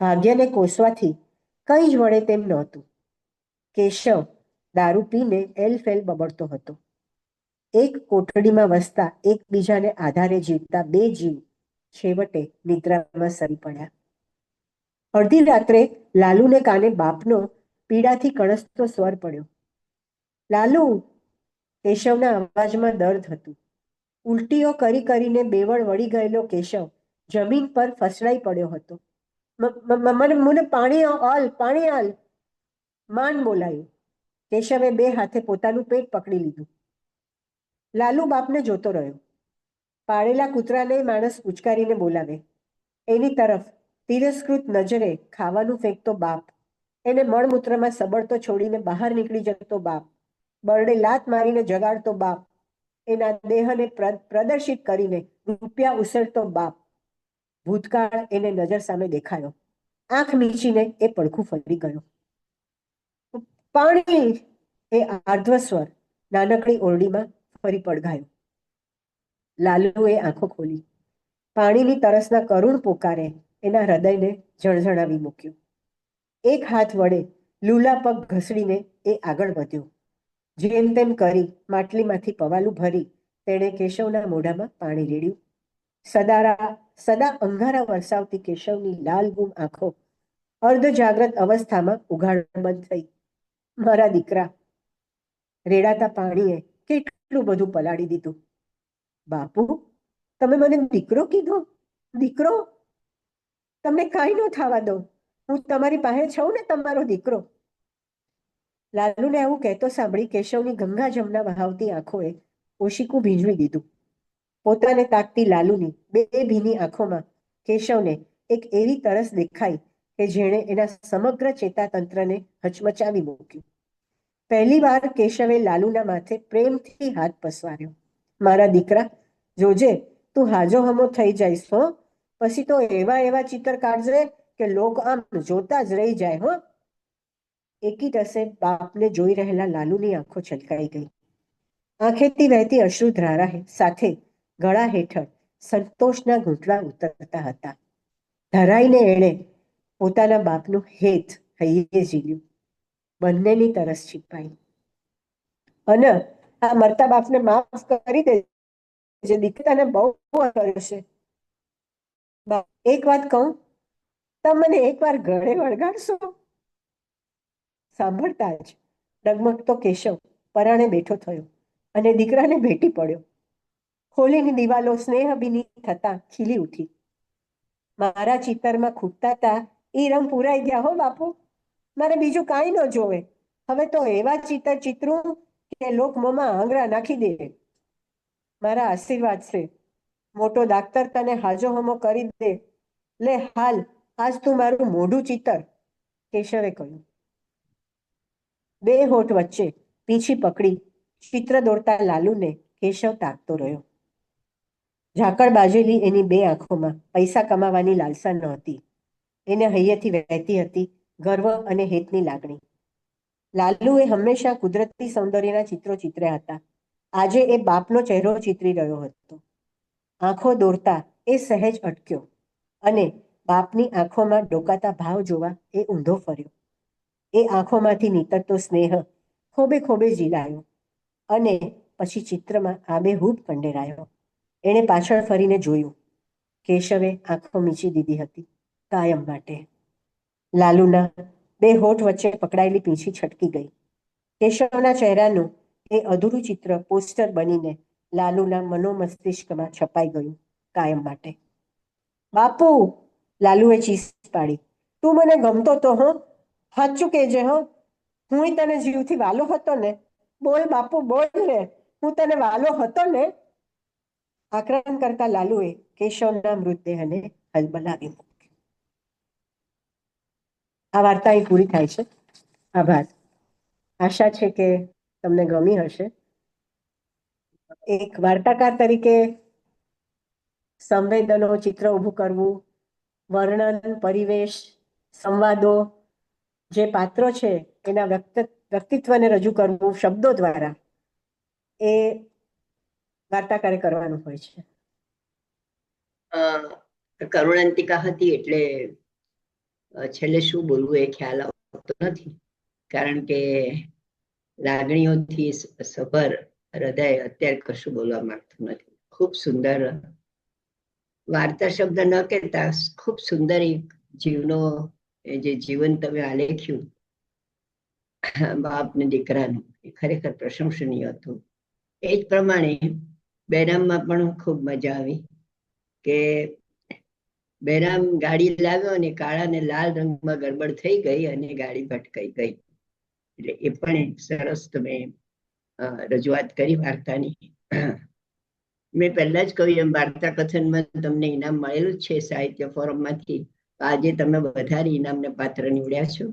ભાગ્યને કોસવાથી કંઈ જ વળે તેમ નહોતું. કેશવ દારૂ પીને એલફેલ બબડતો હતો. એક કોઠડીમાં વસતા એકબીજાને આધારે જીવતા બે જીવ છેવટે નિદ્રામાં સરી પડ્યા. અડધી રાત્રે લાલુને કાને બાપનો પીડાથી કણસતો સ્વર પડ્યો. લાલુ! કેશવના અવાજમાં દર્દ હતું. ઉલટીઓ કરી કરીને બેવડ વળી ગયેલો કેશવ જમીન પર ફસડાઈ પડ્યો હતો. મને પાણી આલ, પાણી આલ, માંડ બોલાયું. કેશવે બે હાથે પોતાનું પેટ પકડી લીધું. લાલુ બાપને જોતો રહ્યો. પાળેલા કૂતરાને માણસ ઉચકારીને બોલાવે, એની તરફ તિરસ્કૃત નજરે ખાવાનું ફેંકતો બાપ, એને મળમૂત્રમાં સબળતો છોડીને બહાર નીકળી જતો બાપ, બરડે લાત મારીને જગાડતો બાપ, એના દેહને પ્રદર્શિત કરીને રૂપિયા ઉસળતો બાપ. ભૂતકાળ એને નજર સામે દેખાયો. આંખ મીચીને એ પડખું ફરી ગયો. પાણી! એ આર્ધ્વ સ્વર નાનકડી ઓરડીમાં ફરી પડઘાયો. લાલુએ આંખો ખોલી. પાણીની તરસના કરુણ પોકારે એના હૃદયને જળઝળાવી મૂક્યું. એક હાથ વડે લૂલા પગ ઘસડીને એ આગળ વધ્યો. જેમ તેમ કરી માટલીમાંથી પવાલું ભરી તેણે કેશવના મોઢામાં પાણી રેડ્યું. સદા અંગારા વરસાવતી કેશવની લાલગુમ આંખો અર્ધ જાગ્રત અવસ્થામાં ઉઘાડ બંધ થઈ. મારા દીકરા! રેડાતા પાણીએ કેટલું બધું પલાળી દીધું. બાપુ, તમે મને દીકરો કીધો? દીકરો? તમને કાંઈ ન થવા દો. હું તમારી પાસે છું ને, તમારો દીકરો. લાલુને આવું કહેતો સાંભળી કેશવની ગંગા જમના વહાવતી આંખોએ ઓશિકું ભીંજવી દીધું. પોતાને તાકતી લાલુની બે ભીની આંખોમાં કેશવને એક એવી તરસ દેખાઈ કે જેણે એના સમગ્ર ચેતાતંત્રને હચમચાવી મૂક્યું. પહેલી વાર કેશવે લાલુના માથે પ્રેમથી હાથ પસવાર્યો. મારા દીકરા, જોજે તું હાજો હમો થઈ જઈશ હો. પછી તો એવા ચિત્ર કાઢજે કે લોક આમ જોતા જ રહી જાય હો. એકી ટસે બાપને જોઈ રહેલા લાલુની આંખો છલકાઈ ગઈ. આંખેથી વહેતી અશ્રુધારા સાથે ગળા હેઠળ સંતોષના ઘૂંટડા ઉતરતા હતા. ધરાઈને એણે પોતાના બાપનું હેત હૈયે ઝીલ્યું. બંનેની તરસ છીપાઈ. અને આ મરતા બાપને માફ કરી દે, જે દીકરાને બહુ કર્યો છે. એક વાત કહું, તમે મને એકવાર ગળે વળગાડશો? સાંભળતા જ ડગમગતો કેશવ પરાણે બેઠો થયો અને દીકરાને ભેટી પડ્યો. ખોલીની દિવાલો સ્નેહભીની થતા ખીલી ઉઠી. મારા ચિત્તરમાં ખૂટતા તા એ રંગ પૂરાઈ ગયા હો બાપુ. મારે બીજું કાંઈ ન જોવે. હવે તો એવા ચિત્રું કે લોક મોંમાં આંગળા નાખી દે. મારા આશીર્વાદ છે. મોટો ડાક્ટર તને હાજો હમો કરી દે. લે હાલ, આજ તું મારું મોઢું ચિત્તર, કેશવે કહ્યું. બે હોઠ વચ્ચે પીંછી પકડી ચિત્ર દોરતા લાલુને કેશવ તાકતો રહ્યો. ઝાકળ બાજેલી એની બે આંખોમાં પૈસા કમાવાની લાલસા નહોતી. એને હૈયેથી વહેતી હતી ગર્વ અને હેતની લાગણી. લાલુએ હંમેશા કુદરતી સૌંદર્યના ચિત્રો ચિત્ર્યા હતા. આજે એ બાપનો ચહેરો ચિતરી રહ્યો હતો. આંખો દોરતા એ સહેજ અટક્યો અને બાપની આંખોમાં ડોકાતા ભાવ જોવા એ ઊંધો ફર્યો. એ આંખોમાંથી નીતરતો સ્નેહ ખોબે ખોબે ઝીલાયો અને પછી ચિત્રમાં આબેહૂબ કંડેરાયો. એણે પાછળ ફરીને જોયું. કેશવે આંખો મીચી દીધી હતી, કાયમ માટે. લાલુના બે હોઠ વચ્ચે પકડાયેલી પીંછી છટકી ગઈ. કેશવના ચહેરાનું એ અધૂરું ચિત્ર પોસ્ટર બનીને લાલુના મનોમસ્તિષ્કમાં છપાઈ ગયું, કાયમ માટે. બાપુ! લાલુએ ચીસ પાડી. તું મને ગમતો તો હો. સાચું કહેજે હો. હું તને જીવથી વાલો હતો ને. બોલ બાપુ, બોલ ને. હું તને વાલો હતો ને. આક્રમણ કરતા લાલુએ કેશવના મૃતદેહને હલબલાવી મૂક્યો. આ વાર્તા અહીં પૂરી થાય છે. આભાર. આશા છે કે તમને ગમી હશે. એક વાર્તાકાર તરીકે સંવેદનો, ચિત્ર ઊભું કરવું, વર્ણન, પરિવેશ, સંવાદો, જે પાત્રો છે એના વ્યક્તિત્વને રજૂ કરવું શબ્દો દ્વારા, એ વાર્તાકારે કરવાનું હોય છે. કરુણાંતિકા હતી એટલે છેલ્લે શું બોલવું એ ખ્યાલ આવતો નથી, કારણ કે લાગણીઓથી સભર હૃદય અત્યારે કશું બોલવા માંગતું નથી. ખૂબ સુંદર વાર્તા શબ્દ ન કહેતા ખૂબ સુંદર એક જીવનો જે જીવન તમે આલેખ્યું બાપ ને દીકરાનું, એ ખરેખર પ્રશંસનીય હતું. એ જ પ્રમાણે બેરામમાં પણ ખૂબ મજા આવી કે બેરામ ગાડી લાવ્યો અને કાળા ને લાલ રંગમાં ગડબડ થઈ ગઈ અને ગાડી ભટકાઈ ગઈ. એટલે એ પણ એક સરસ તમે રજૂઆત કરી વાર્તાની. મેં પહેલા જ કહ્યું એમ વાર્તા કથનમાં તમને ઇનામ મળેલું જ છે સાહિત્ય ફોરમમાંથી. આજે તમે વધારે ઇનામને પાત્ર નીવડ્યા છો,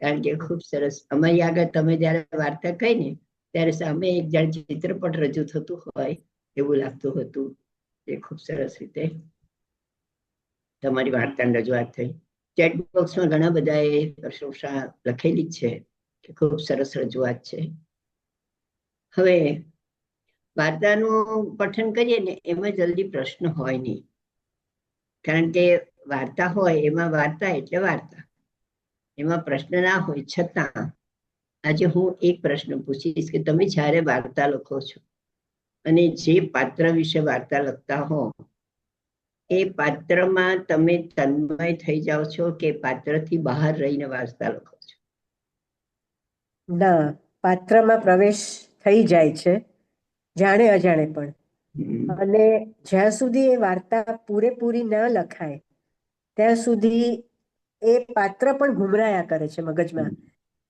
કારણ કે ખૂબ સરસ. અમારી આગળ તમે જયારે વાર્તા કહી ને ત્યારે સામે એક જણ ચિત્રપટ રજૂ થતું હોય એવું લાગતું હતું. એ ખૂબ સરસ રીતે તમારી વાર્તાની રજૂઆત થઈ. ચેટ બોક્સમાં ઘણા બધાએ પ્રશંસા લખેલી છે કે ખૂબ સરસ રજૂઆત છે. હવે વાર્તાનું પઠન કરીએ ને એમાં જલ્દી પ્રશ્ન હોય નહીં, કારણ કે વાર્તા હોય એમાં વાર્તા એટલે વાર્તા, એમાં પ્રશ્ન ના હોય. છતાં આજે હું એક પ્રશ્ન પૂછીશ કે તમે જ્યારે વાર્તા લખો છો અને જે પાત્ર વિશે વાર્તા લખતા હો એ પાત્રમાં તમે તન્મય થઈ જાઓ છો કે પાત્રથી બહાર રહીને વાર્તા લખો છો? ના, પાત્રમાં પ્રવેશ થઈ જાય છે, જાણે અજાણે પણ. અને જ્યાં સુધી એ વાર્તા પૂરેપૂરી ન લખાય ત્યાં સુધી એ પાત્ર પણ ઘુમરાયા કરે છે મગજમાં,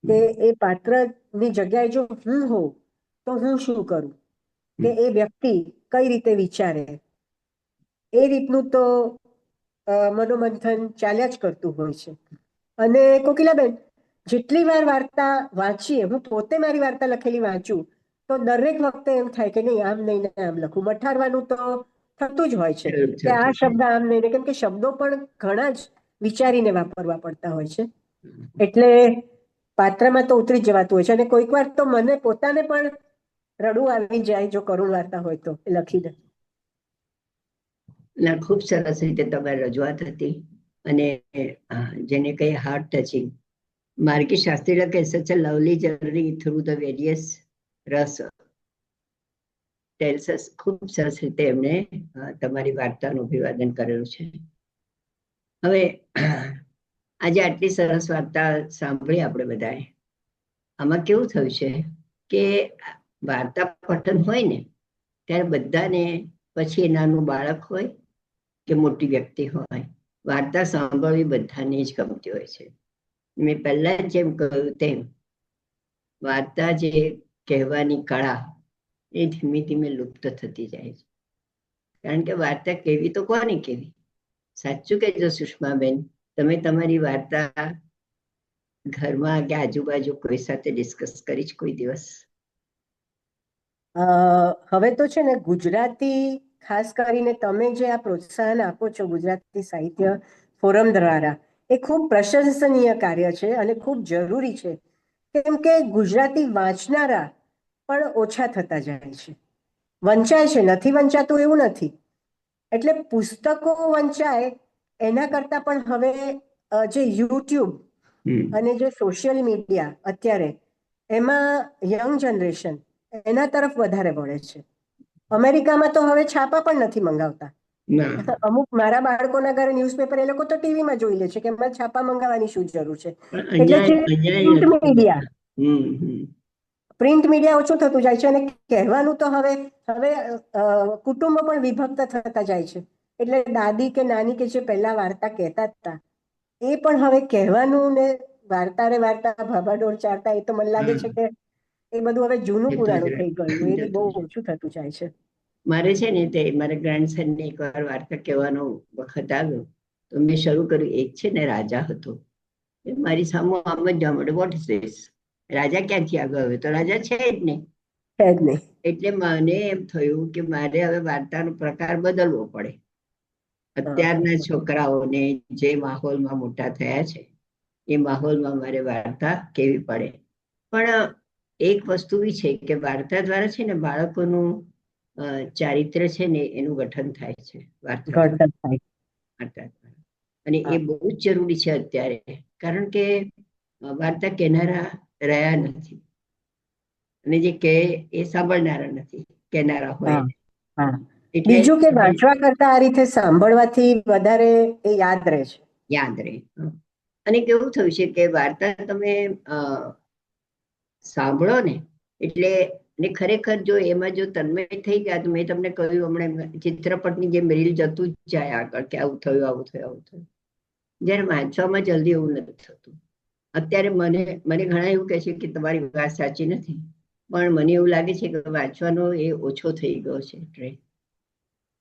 કે એ પાત્રની જગ્યાએ જો હું હોઉં તો હું શું કરું, કે એ વ્યક્તિ કઈ રીતે વિચારે, એ રીતનું તો મનોમંથન ચાલ્યા જ કરતું હોય છે. અને કોકિલાબેન, જેટલી વાર વાર્તા વાંચીએ, હું પોતે મારી વાર્તા લખેલી વાંચું તો દરેક વખતે એમ થાય કે નહીં આમ નહીં આમ લખું. મઠારવાનું તો થતું જ હોય છે કે આ શબ્દ આમ નહીં, કેમ કે શબ્દો પણ ઘણા જ વિચારીને વાપરવા પડતા હોય છે. એટલે પાત્રમાં તો ઉતરી જવાતું હોય છે. અને કોઈક વાર તો મને પોતાને પણ રડવું આવી જાય જો કરુણ વાર્તા હોય તો લખીને. ના, ખૂબ સરસ રીતે તમારી રજૂઆત હતી. અને જેને કઈ હાર્ટ ટચિંગ, માર્ગી શાસ્ત્રી લખે such a lovely journey through the various ras tales us. ખૂબ સરસ રીતે એમણે તમારી વાર્તાનું અભિવાદન કરેલું છે. હવે આજે આટલી સરસ વાર્તા સાંભળી આપણે બધાએ. આમાં કેવું થયું છે કે વાર્તા પઠન હોય ને ત્યારે બધાને, પછી એ નાનું બાળક હોય કે મોટી વ્યક્તિ હોય, વાર્તા સાંભળવી બધાને જ ગમતી હોય છે. મેં પહેલા જેમ કહ્યું તેમ વાર્તા જે કહેવાની કળા એ ધીમે ધીમે લુપ્ત થતી જાય છે. કારણ કે વાર્તા કેવી તો કોને કેવી? સાચું કહેજો સુષ્માબેન, તમે તમારી વાર્તા ઘરમાં કે આજુબાજુ કોઈ સાથે ડિસ્કસ કરી છે કોઈ દિવસ? હવે તો છે ને ગુજરાતી, ખાસ કરીને તમે જે આ પ્રોત્સાહન આપો છો ગુજરાતી સાહિત્ય ફોરમ દ્વારા, એ ખૂબ પ્રશંસનીય કાર્ય છે અને ખૂબ જરૂરી છે. કેમ કે ગુજરાતી વાંચનારા પણ ઓછા થતા જાય છે. વંચાય છે, નથી વંચાતું એવું નથી. એટલે પુસ્તકો વંચાય એના કરતા પણ હવે જે યુટ્યુબ અને જે સોશિયલ મીડિયા અત્યારે, એમાં યંગ જનરેશન એના તરફ વધારે વળે છે. અમેરિકામાં તો હવે છાપા પણ નથી મંગાવતા. અમુક મારા બાળકોના ઘરે ન્યૂઝપેપર એ લોકો તો ટીવીમાં જોઈ લે છે કે એમાં છાપા મંગાવવાની શું જરૂર છે. એટલે પ્રિન્ટ મીડિયા ઓછું થતું જાય છે. અને કહેવાનું તો હવે કુટુંબો પણ વિભક્ત થતા જાય છે. એટલે દાદી કે નાની કે જે પહેલા વાર્તા કહેતા હતા એ પણ હવે કહેવાનું ને વાર્તા રે વાર્તા ભાભાડોળ ચારતા, એ તો મને લાગે છે કે એ બધું હવે જૂનું પુરાણું થઈ ગયું. એ બહુ ઓછું થતું જાય છે. મારે છે ને તે મારા ગ્રાન્ડસન ને એકવાર વાર્તા કહેવાનો વખત આવ્યો તો મેં શરૂ કર્યું. એક છે ને રાજા હતો, મારી સામે આમ જ જવા મળે, વોટ ઇઝ ધીસ, રાજા ક્યાંથી આવ્યો? હવે તો રાજા છે જ નહીં. એટલે મને એમ થયું કે મારે હવે વાર્તાનો પ્રકાર બદલવો પડે. અત્યારના છોકરાઓને જે માહોલમાં મોટા થયા છે એ માહોલમાં મારે વાર્તા કહેવી પડે. પણ એક વસ્તુ બી છે કે વાર્તા દ્વારા છે ને બાળકોનું ચારિત્ર છે ને એનું ગઠન થાય છે વાર્તા ઘડતર થાય. વાર્તા દ્વારા. અને હા. એ બહુ જ જરૂરી છે અત્યારે, કારણ કે વાર્તા કહેનારા રહ્યા નથી, અને જે કહે એ સાંભળનારા નથી, કહેનારા હોય હા. એને. હા. એટલે બીજું કે તમે વાંચવા કરતા આ રીતે સાંભળવાથી વધારે એ યાદ રહે છે. યાદ રહે. અને કેવું થયું છે કે વાર્તા તમે સાંભળો ને એટલે, ને ખરેખર જો એમાં જો તન્મય થઈ ગયા, તો મેં તમને કહ્યું હમણાં ચિત્રપટની જેમ રીલ જતું જ જાય આગળ, કે આવું થયું આવું થયું આવું થયું. જ્યારે વાંચવામાં જલ્દી એવું નથી થતું. અત્યારે મને ઘણા એવું કહે છે કે તમારી વાત સાચી નથી, પણ મને એવું લાગે છે કે વાંચવાનો એ ઓછો થઈ ગયો છે ટ્રેન્ડ.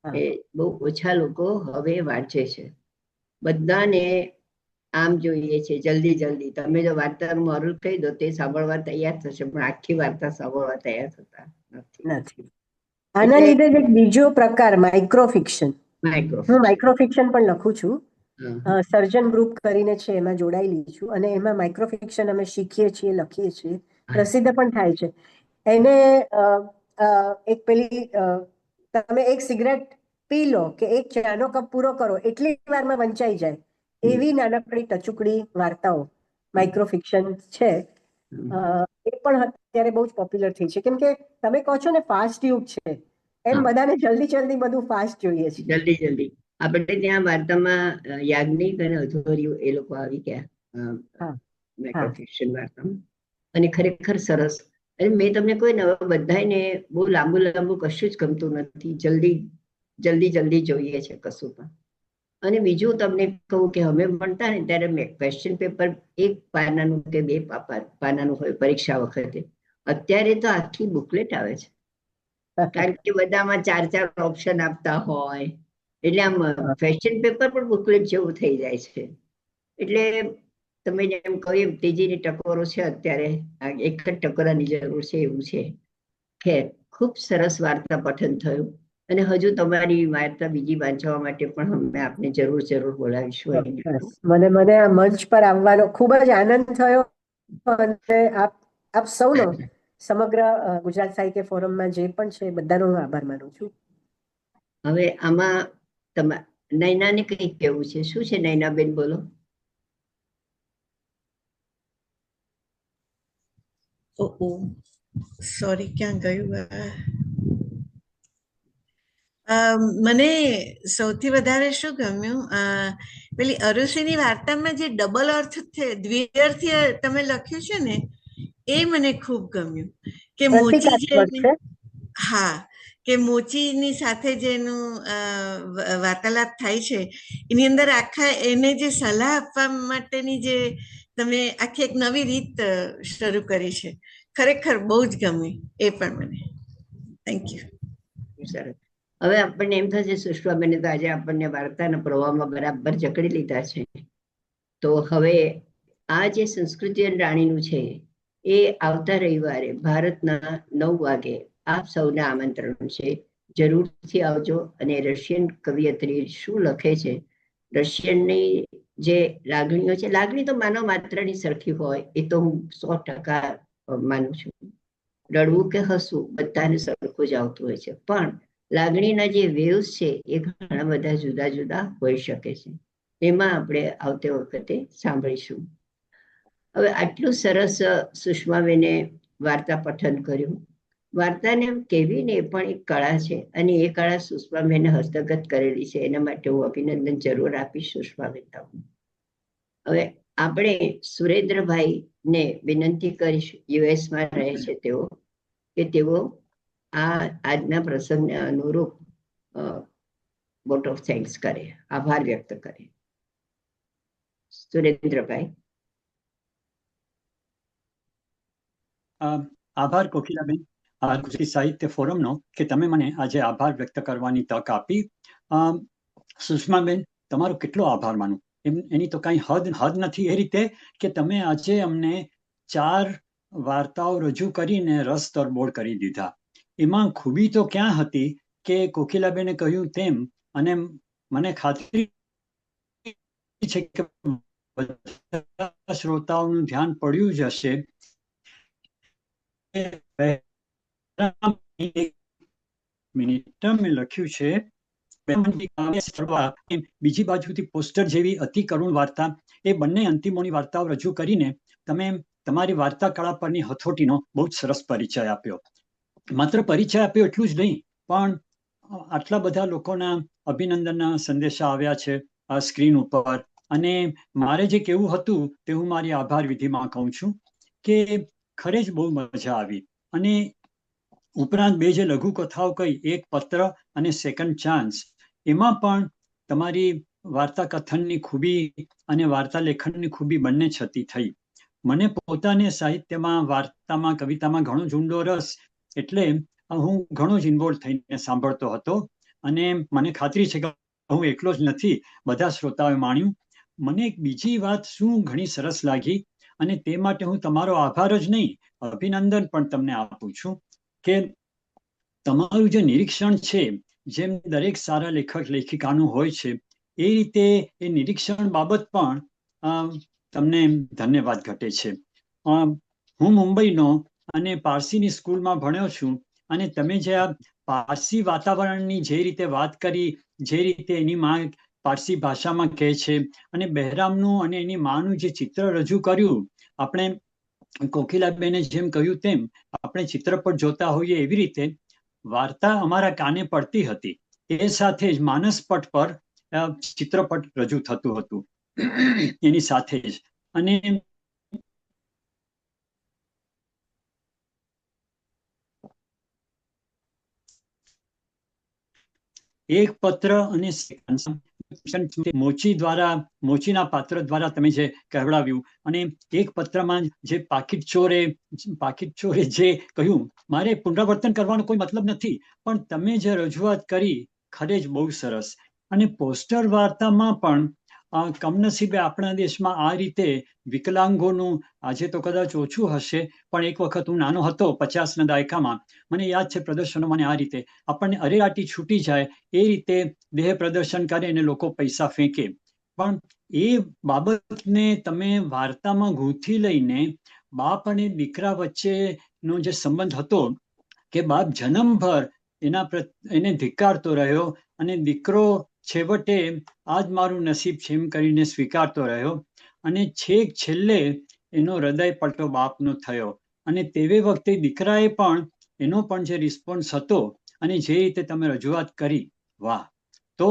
હા. એ બહુ ઓછા લોકો હવે વાંચે છે. બધાને આમ જોઈએ છે જલ્દી જલ્દી. તમે જો વાર્તાનું મોરલ કહી દો તે સાંભળવા તૈયાર થશે, પણ આખી વાર્તા સાંભળવા તૈયાર થતા નથી. નથી. આના એટલે લીધે જ એક બીજો પ્રકાર માઇક્રો ફિક્શન. હું માઇક્રોફિક્શન. માઇક્રો ફિક્શન પણ લખું છું. હા. સર્જન ગ્રુપ કરીને છે, એમાં જોડાયેલી છું, અને એમાં માઇક્રો ફિક્શન અમે શીખીએ છીએ, લખીએ છીએ, પ્રસિદ્ધ પણ થાય છે. એને એક પેલી તમે એક સિગરેટ પી લો કે એક ચાનો કપ પૂરો કરો એટલી વારમાં વંચાઈ જાય એવી નાનકડી ટચુકડી વાર્તાઓ માઇક્રો ફિક્શન છે. એ પણ અત્યારે બહુ જ પોપ્યુલર થઈ છે, કેમ કે તમે કહો છો ને ફાસ્ટ યુગ છે, એમ બધાને જલ્દી જલ્દી બધું ફાસ્ટ જોઈએ છે. જલ્દી જલ્દી. આપણે ત્યાં વાર્તામાં યાજ્ઞિક અને અધોર્ય એ લોકો આવી ગયા હા. માઇક્રો ફિક્શન વાર્તામાં, અને ખરેખર સરસ. અને મેં તમને કોઈ ને બધાને બહુ લાંબુ લાંબુ કશું જ ગમતું નથી, જલ્દી જલ્દી જલ્દી જોઈએ છે કશું પણ. અને બીજું તમને કહું કે અમે ભણતા ને ત્યારે ક્વેશ્ચન પેપર એક પાનાનું કે બે પાનાનું હોય પરીક્ષા વખતે. અત્યારે તો આખી બુકલેટ આવે છે, કારણ કે બધામાં 4 ઓપ્શન આપતા હોય, એટલે આમ ક્વેશ્ચન પેપર પણ બુકલેટ જેવું થઈ જાય છે. એટલે તમે જેમ કહ્યું તેજીની ટકોરો છે અત્યારે, એક જ ટકોરાની જરૂર છે એવું છે. ખેર, ખૂબ સરસ વાર્તા પઠન થયું, અને હજુ તમારી વાર્તા બીજી વાંચવા માટે પણ અમે આપને જરૂર બોલાવીશું. મને આ મંચ પર આવવાનો ખૂબ જ આનંદ થયો, અને આપ સૌનો સમગ્ર ગુજરાત સાહિત્ય ફોરમમાં જે પણ છે બધાનો હું આભાર માનું છું. હવે આમાં નૈનાને કંઈક કેવું છે. શું છે નૈનાબેન, બોલો. સોરી, ક્યાં ગયું? મને સૌથી વધારે શું ગમ્યું, પેલી અરુષિની વાર્તામાં જે ડબલ અર્થ છે, દ્વિઅર્થીય તમે લખ્યું છે ને, એ મને ખૂબ ગમ્યું. કે મોચી જે, હા, કે મોચીની સાથે જેનું વાર્તાલાપ થાય છે, એની અંદર આખા એને જે સલાહ આપવા માટેની જે તમે આખી એક નવી રીત શરૂ કરી છે, ખરેખર બહુ જ ગમી એ પણ મને. Thank you. સરસ. હવે આપણને એમ થશે સુષ્માબેને તો આજે આપણને વાર્તાના પ્રવાહમાં બરાબર જકડી લીધા છે. તો હવે આ જે સંસ્કૃતિ અને રાણીનું છે એ આવતા રવિવારે ભારતના 9 વાગે આપ સૌને આમંત્રણ છે. જરૂરથી આવજો. અને રશિયન કવિયત્રી શું લખે છે, રશિયનની જે લાગણીઓ છે, લાગણી તો માનવ માત્રની સરખી હોય એ તો હું 100% માનું છું. રડવું કે હસવું બધાને સરખું જ આવતું હોય છે, પણ લાગણીના જે વેવ્સ છે એ ઘણા બધા જુદા જુદા હોઈ શકે છે. એમાં આપણે આવતી વખતે સાંભળીશું. હવે આટલું સરસ સુષ્માબેને વાર્તા પઠન કર્યું. વાર્તાને કહેવી ને એ પણ એક કળા છે, અને એ કળા સુષ્માબેને હસ્તગત કરેલી છે. એના માટે હું અભિનંદન જરૂર આપીશ સુષ્માબેન તમને. હવે આપણે સુરેન્દ્રભાઈને વિનંતી કરીશ, યુએસમાં રહે છે તેઓ, કે તેઓ આજના પ્રસંગને અનુરૂપ વોટ ઓફ થેન્ક્સ કરે, આભાર વ્યક્ત કરે. સુરેન્દ્રભાઈ. આભાર કોકિલાબેન, ગુજરાતી સાહિત્ય ફોરમનો, કે તમે મને આજે આભાર વ્યક્ત કરવાની તક આપી. સુષ્માબેન, તમારો કેટલો આભાર માનું, એની તો કઈ હદ નથી. એ રીતે કે તમે આજે અમને 4 વાર્તાઓ રજૂ કરીને રસ તરબોળ કરી દીધા. એમાં ખૂબી તો ક્યાં હતી કે કોકિલાબેને કહ્યું તેમ, અને મને ખાતરી છે કે બધા શ્રોતાઓનું ધ્યાન પડ્યું જ હશે મિનિટ મેં લખ્યું છે બીજી બાજુથી પોસ્ટર જેવી અતિ કરુણ વાર્તા, એ બંને અંતિમોની વાર્તાઓ રજૂ કરીને તમે તમારી વાર્તા કળા પરની હથોટીનો બહુ જ સરસ પરિચય આપ્યો. માત્ર પરિચય આપ્યો એટલું જ નહીં, પણ આટલા બધા લોકોના અભિનંદનના સંદેશા આવ્યા છે આ સ્ક્રીન ઉપર, અને મારે જે કહેવું હતું તે હું મારી આભાર વિધિમાં કહું છું કે ખરે જ બહુ મજા આવી. અને ઉપરાંત બે જે લઘુ કથાઓ કહી, એક પત્ર અને સેકન્ડ ચાન્સ, એમાં પણ તમારી વાર્તા કથનની ખૂબી અને વાર્તા લેખનની ખૂબી બંને છતી થઈ. મને પોતાને સાહિત્યમાં, વાર્તામાં, કવિતામાં ઘણો જ ઊંડો રસ, એટલે હું ઘણો જ ઇન્વોલ્વ થઈને સાંભળતો હતો. અને મને ખાતરી છે કે હું એકલો જ નથી, બધા શ્રોતાઓએ માણ્યું. મને એક બીજી વાત શું ઘણી સરસ લાગી, અને તે માટે હું તમારો આભાર જ નહીં, અભિનંદન પણ તમને આપું છું કે તમારું જે નિરીક્ષણ છે, જેમ દરેક સારા લેખક લેખિકાનું હોય છે, એ રીતે એ નિરીક્ષણ બાબત પણ તમને ધન્યવાદ ઘટે છે. હું મુંબઈનો અને પારસીની સ્કૂલમાં ભણ્યો છું, અને તમે જે આ પારસી વાતાવરણની જે રીતે વાત કરી, જે રીતે એની માં પારસી ભાષામાં કહે છે, અને બહેરામનું અને એની માનું જે ચિત્ર રજૂ કર્યું, આપણે કોકિલાબેને જેમ કહ્યું તેમ આપણે ચિત્રપટ જોતા હોઈએ એવી રીતે વાર્તા અમારા કાને પડતી હતી, એ સાથે જ માનસપટ પર ચિત્રપટ રજૂ થતું હતું એની સાથે જ. અને એક પત્ર અને મોચીના પાત્ર દ્વારા તમે જે કહેવડાવ્યું, અને એક પત્રમાં જે પાકીટ ચોરે જે કહ્યું, મારે પુનરાવર્તન કરવાનો કોઈ મતલબ નથી, પણ તમે જે રજૂઆત કરી ખરે જ બહુ સરસ. અને પોસ્ટર વાર્તામાં પણ કમનસીબે આપણા દેશમાં આ રીતે વિકલાંગોનું, આજે તો કદાચ ઓછું હશે, પણ એક વખત હું નાનો હતો 50ના દાયકામાં, મને યાદ છે પ્રદર્શનો મને આ રીતે આપણને અરેરાટી છૂટી જાય એ રીતે દેહ પ્રદર્શન કરે અને લોકો પૈસા ફેંકે. પણ એ બાબતને તમે વાર્તામાં ગૂંથી લઈને બાપ અને દીકરા વચ્ચેનો જે સંબંધ હતો, કે બાપ જન્મભર એને ધિક્કારતો રહ્યો, અને દીકરો છેવટે આજ મારું નસીબ છે એમ કરીને સ્વીકારતો રહ્યો, અને છેક છેલ્લે એનો હૃદય પલટો બાપનો થયો. અને તેવે વખતે દીકરાએ પણ એનો પણ જે રિસ્પોન્સ હતો, અને જે રીતે તમે રજૂઆત કરી, વાહ! તો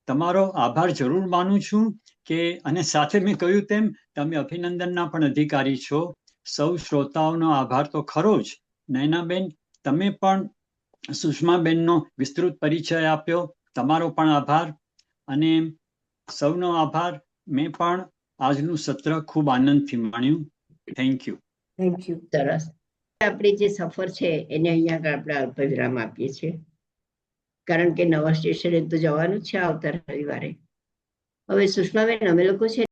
તમારો આભાર જરૂર માનું છું કે, અને સાથે મેં કહ્યું તેમ તમે અભિનંદનના પણ અધિકારી છો. સૌ શ્રોતાઓનો આભાર તો ખરો જ. નયનાબેન, તમે પણ સુષ્માબેનનો વિસ્તૃત પરિચય આપ્યો, તમારો પણ આભાર. અને સૌનો આભાર. મેં પણ આજનું સત્ર ખૂબ આનંદથી માણ્યું. Thank you. Thank you. સરસ. આપણી જે સફર છે એને અહીંયા આપણે અલ્પ વિરામ આપીએ છીએ, કારણ કે નવા સ્ટેશને તો જવાનું છે આવતા રવિવારે. હવે સુષ્માબેન, અમે લોકો છે